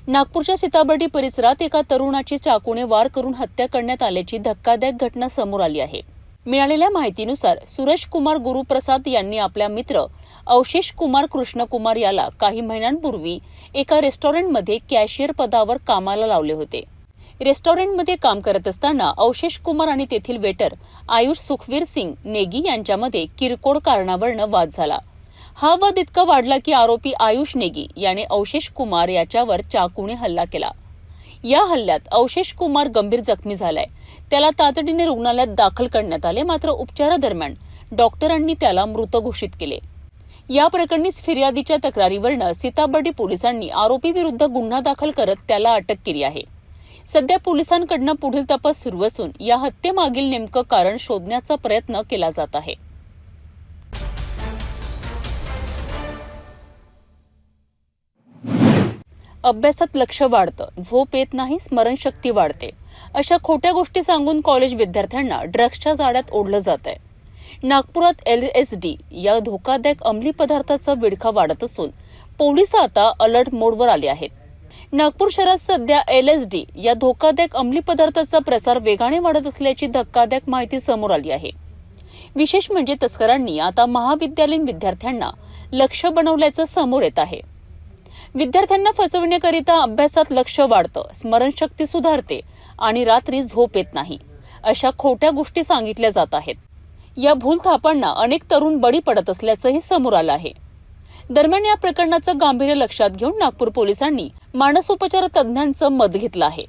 नागपूरच्या सीताबर्डी परिसरात एका तरुणाची चाकूने वार करून हत्या करण्यात आल्याची धक्कादायक घटना समोर आली आहे. मिळालेल्या माहितीनुसार सूरज कुमार गुरुप्रसाद यांनी आपल्या मित्र अवशेष कुमार कृष्णकुमार याला काही महिन्यांपूर्वी एका रेस्टॉरंटमध्ये कॅशियर पदावर कामाला लावले होते. रेस्टॉरंटमध्ये काम करत असताना अवशेष कुमार आणि तेथील वेटर आयुष सुखवीर सिंग नेगी यांच्यामध्ये किरकोळ कारणावरून वाद झाला. हा वाद इतका वाढला की आरोपी आयुष नेगी याने अवशेष कुमार याच्यावर चाकूने हल्ला केला. या हल्ल्यात अवशेष कुमार गंभीर जखमी झालाय. त्याला तातडीने रुग्णालयात दाखल करण्यात आले, मात्र उपचारादरम्यान डॉक्टरांनी त्याला मृत घोषित केले. या प्रकरणी फिर्यादीच्या तक्रारीवरून सीताबर्डी पोलिसांनी आरोपीविरुद्ध गुन्हा दाखल करत त्याला अटक केली आहे. सध्या पोलिसांकडून पुढील तपास सुरू असून या हत्येमागील नेमकं कारण शोधण्याचा प्रयत्न केला जात आहे. अभ्यासात लक्ष वाढतं, झोप येत नाही, स्मरणशक्ती वाढते, अशा खोट्या गोष्टी सांगून कॉलेज विद्यार्थ्यांना ड्रग्सच्या जाळ्यात ओढलं जात आहे. नागपुरात LSD या धोकादायक अंमली पदार्थाचा विळखा वाढत असून पोलीस आता अलर्ट मोडवर आले आहेत. नागपूर शहरात सध्या LSD या धोकादायक अंमली पदार्थाचा प्रसार वेगाने वाढत असल्याची धक्कादायक माहिती समोर आली आहे. विशेष म्हणजे तस्करांनी आता महाविद्यालयीन विद्यार्थ्यांना लक्ष्य बनवल्याचं समोर येत आहे. विद्यार्थ्यांना फसवण्याकरिता अभ्यासात लक्ष वाढतं, स्मरणशक्ती सुधारते आणि रात्री झोप येत नाही, अशा खोट्या गोष्टी सांगितल्या जात आहेत. या भूलथापांना अनेक तरुण बळी पडत असल्याचंही समोर आलं आहे. दरम्यान या प्रकरणाचं गांभीर्य लक्षात घेऊन नागपूर पोलिसांनी मानसोपचार तज्ज्ञांचं मत घेतलं आहे.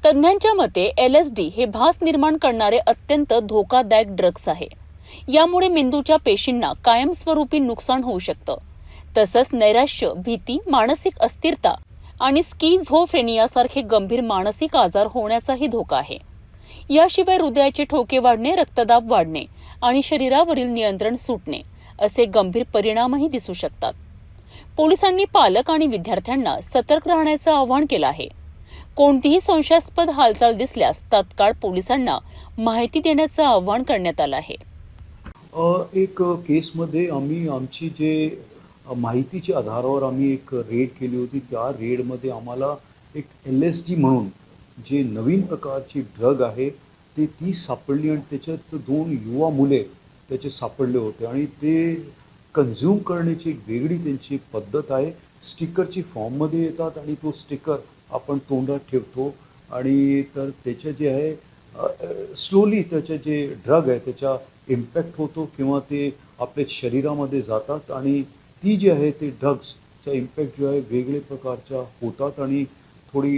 तज्ज्ञांच्या मते LSD हे भास निर्माण करणारे अत्यंत धोकादायक ड्रग्स आहे. यामुळे मेंदूच्या पेशींना कायमस्वरूपी नुकसान होऊ शकतं. तसंच नैराश्य, भीती, मानसिक अस्थिरता आणि स्किझोफ्रेनियासारखे गंभीर मानसिक आजार होण्याचाही धोका आहे. याशिवाय हृदयाचे ठोके वाढणे, रक्तदाब वाढणे आणि शरीरावरील नियंत्रण सुटणे असे गंभीर परिणामही दिसू शकतात. पोलिसांनी पालक आणि विद्यार्थ्यांना सतर्क राहण्याचं आवाहन केलं आहे. कोणतीही संशयास्पद हालचाल दिसल्यास तात्काळ पोलिसांना माहिती देण्याचं आवाहन करण्यात आलं आहे. एक केसमध्ये आम्ही आमची जे माहितीच्या आधारावर आम्ही एक रेड केली होती. त्या रेडमध्ये आम्हाला एक LSD म्हणून जे नवीन प्रकारची ड्रग आहे ती सापडली आणि त्याच्यात 2 युवा मुले त्याचे सापडले होते आणि ते कन्झ्युम करण्याची एक वेगळी त्यांची पद्धत आहे. स्टिकरची फॉर्ममध्ये येतात आणि तो स्टिकर आपण तोंडात ठेवतो आणि तर त्याचे जे आहे स्लोली त्याचे जे ड्रग आहे त्याचा इम्पॅक्ट होतो किंवा ते आपल्या शरीरामध्ये जातात आणि ती जी आहे ते ड्रग्सचा इम्पॅक्ट जो आहे वेगळे प्रकारच्या होतात आणि थोडी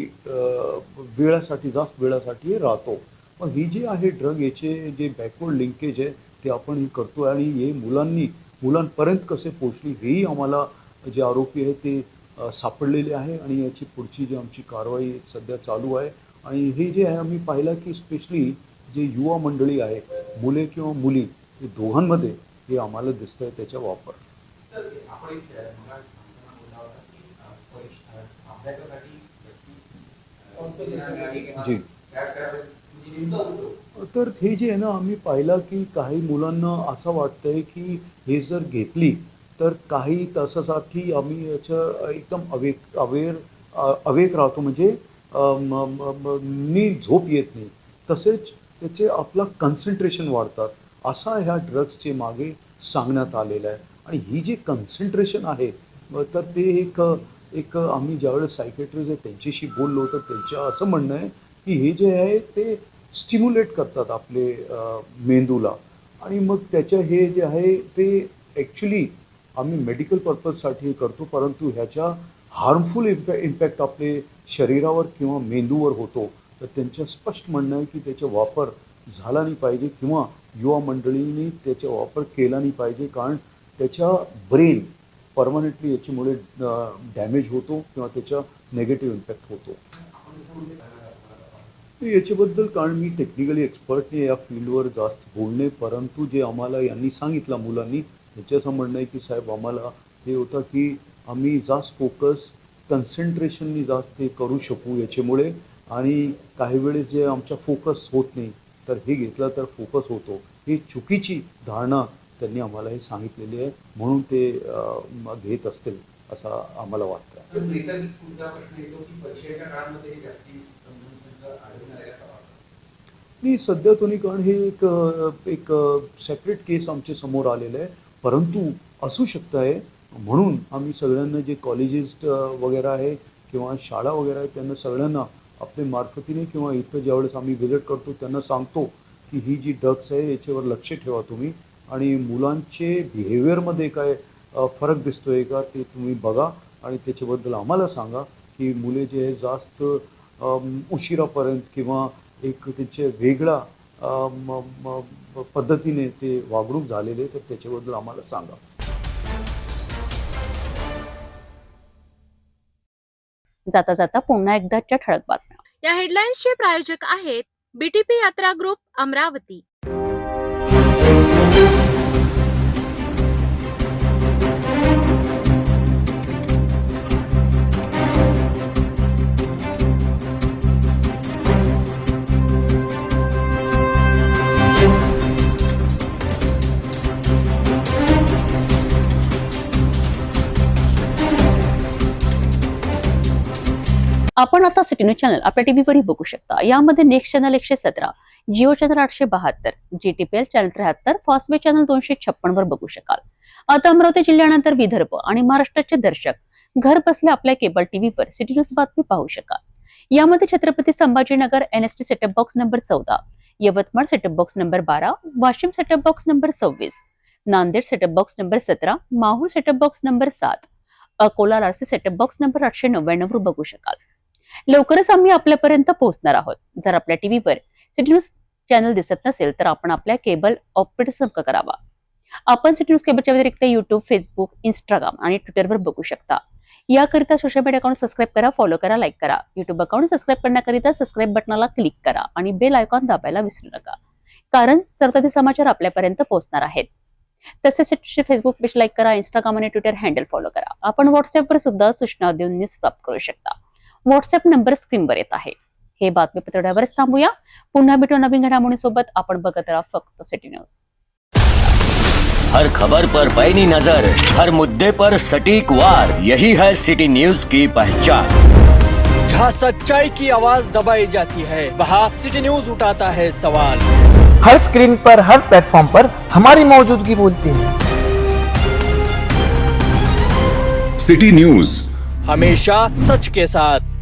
वेळासाठी जास्त वेळासाठी राहतो. मग ही जी आहे ड्रग याचे जे बॅकवर्ड लिंकेज आहे ते आपण हे करतो आणि हे मुलांपर्यंत कसे पोचली हेही आम्हाला जे आरोपी आहे ते सापडलेले आहे आणि याची पुढची जी आमची कारवाई सध्या चालू आहे. आणि हे जे आहे आम्ही पाहिलं की स्पेशली जे युवा मंडळी आहे मुले किंवा मुली हे दोघांमध्ये हे आम्हाला दिसत आहे त्याचा वापर. जी तर हे जे आहे ना आम्ही पाहिलं की काही मुलांना असं वाटतंय की हे जर घेतली तर काही तासासाठी आम्ही याच्या एकदम अवेक राहतो म्हणजे नीट झोप येत नाही. तसेच त्याचे आपलं कन्सन्ट्रेशन वाढतात असा ह्या ड्रग्सचे मागे सांगण्यात आलेलं आहे. आणि ही जी कन्सन्ट्रेशन आहे तर ते एक आम्ही ज्यावेळेस सायकेट्रिस्ट आहे त्यांच्याशी बोललो तर त्यांचं असं म्हणणं आहे की हे जे आहे ते स्टिम्युलेट करतात आपले मेंदूला आणि मग त्याच्या हे जे आहे ते ॲक्च्युली आम्ही मेडिकल पर्पजसाठी करतो परंतु ह्याच्या हार्मफुल इम्पॅक्ट आपले शरीरावर किंवा मेंदूवर होतो. तर त्यांचं स्पष्ट म्हणणं आहे की त्याचा वापर झाला नाही पाहिजे किंवा युवा मंडळींनी त्याचा वापर केला नाही पाहिजे कारण त्याच्या ब्रेन परमनंटली याच्यामुळे डॅमेज होतो किंवा त्याचा नेगेटिव्ह इम्पॅक्ट होतो. याच्याबद्दल कारण मी टेक्निकली एक्सपर्ट नाही या फील्डवर जास्त बोलणे परंतु जे आम्हाला यांनी सांगितलं मुलांनी त्याचं म्हणणं आहे की साहेब आम्हाला हे होतं की आम्ही जास्त फोकस कन्सन्ट्रेशननी जास्त ते करू शकू याच्यामुळे आणि काही वेळेस जे आमचा फोकस होत नाही तर हे घेतलं तर फोकस होतो. ही चुकीची धारणा त्यांनी आम्हाला हे सांगितलेली आहे म्हणून ते घेत असतील असं आम्हाला वाटतं. नाही सध्या तुम्ही कारण हे एक सेपरेट केस आमच्या समोर आलेलं आहे परंतु असू शकतं आहे म्हणून आम्ही सगळ्यांना जे कॉलेजेस वगैरे आहे किंवा शाळा वगैरे आहे त्यांना सगळ्यांना आपल्या मार्फतीने किंवा इथं ज्यावेळेस आम्ही व्हिजिट करतो त्यांना सांगतो की ही जी ड्रग्स आहे याच्यावर लक्ष ठेवा तुम्ही आणि मुलांचे बिहेवियरमध्ये काय फरक दिसतो आहे का ते तुम्ही बघा आणि त्याच्याबद्दल आम्हाला सांगा की मुले जे आहे जास्त उशिरापर्यंत किंवा एक त्यांचे वेगळा पद्धतीने ते वागणूक झालेले तर त्याच्याबद्दल आम्हाला सांगा. जाता जाता पुन्हा एकदाच्या ठळक बातम्या. या हेडलाईन्सचे प्रायोजक आहेत BTP यात्रा ग्रुप अमरावती. आपण आता सिटी न्यूज चॅनल आपल्या टीव्हीवरही बघू शकता. यामध्ये next channel 117, Jio channel 872, GTPL channel 73, Fastway channel 256 वर बघू शकाल. आता अमरावती जिल्ह्यानंतर विदर्भ आणि महाराष्ट्राचे दर्शक घर बसल्या आपल्या केबल टीव्हीवर सिटी न्यूज बातमी पाहू शकाल. यामध्ये Chhatrapati Sambhajinagar NST setup box number 14, Yavatmal setup box number 12, Washim setup box number 26, Nanded setup box number 17, Mahur setup box number 7, Akola RC setup box number 899 वर बघू शकाल. लवकरच आम्ही आपल्यापर्यंत पोहोचणार आहोत. जर आपल्या टीव्हीवर सिटी न्यूज चॅनल दिसत नसेल तर आपण आपल्या केबल ऑपरेटर संपर्क करावा. आपण सिटी न्यूज केबलच्या व्यतिरिक्त YouTube, Facebook, Instagram आणि Twitter वर बघू शकता. याकरिता सोशल मीडिया अकाउंट सबस्क्राईब करा, फॉलो करा, लाईक करा. युट्यूब अकाउंट सबस्क्राईब करण्याकरिता सबस्क्राईब बटनाला क्लिक करा आणि बेल आयकॉन दाबायला विसरू नका, कारण सरकारी समाचार आपल्यापर्यंत पोहोचणार आहेत. तसेच फेसबुक पेज लाईक करा, इंस्टाग्राम आणि ट्विटर हँडल फॉलो करा. आपण व्हॉट्सअपवर सुद्धा सूचना देऊन न्यूज प्राप्त करू शकता. व्हॉट्सअप नंबर स्क्रीनवर येत आहे. हे बातमीपत्र एवढ्यावरच थांबूया. पुन्हा भेटू नवीन घडामोडींसोबत. आपण बघत राहा फक्त सिटी न्यूज. हर खबर पर पैनी नजर, हर मुद्दे पर सटीक वार, यही है सिटी न्यूज की पहचान. जहाँ सच्चाई की आवाज दबाई जाती है, वहाँ सिटी न्यूज उठाता है सवाल. हर स्क्रीन पर, हर प्लेटफॉर्म पर हमारी मौजूदगी बोलती है. सिटी न्यूज हमेशा सच के साथ.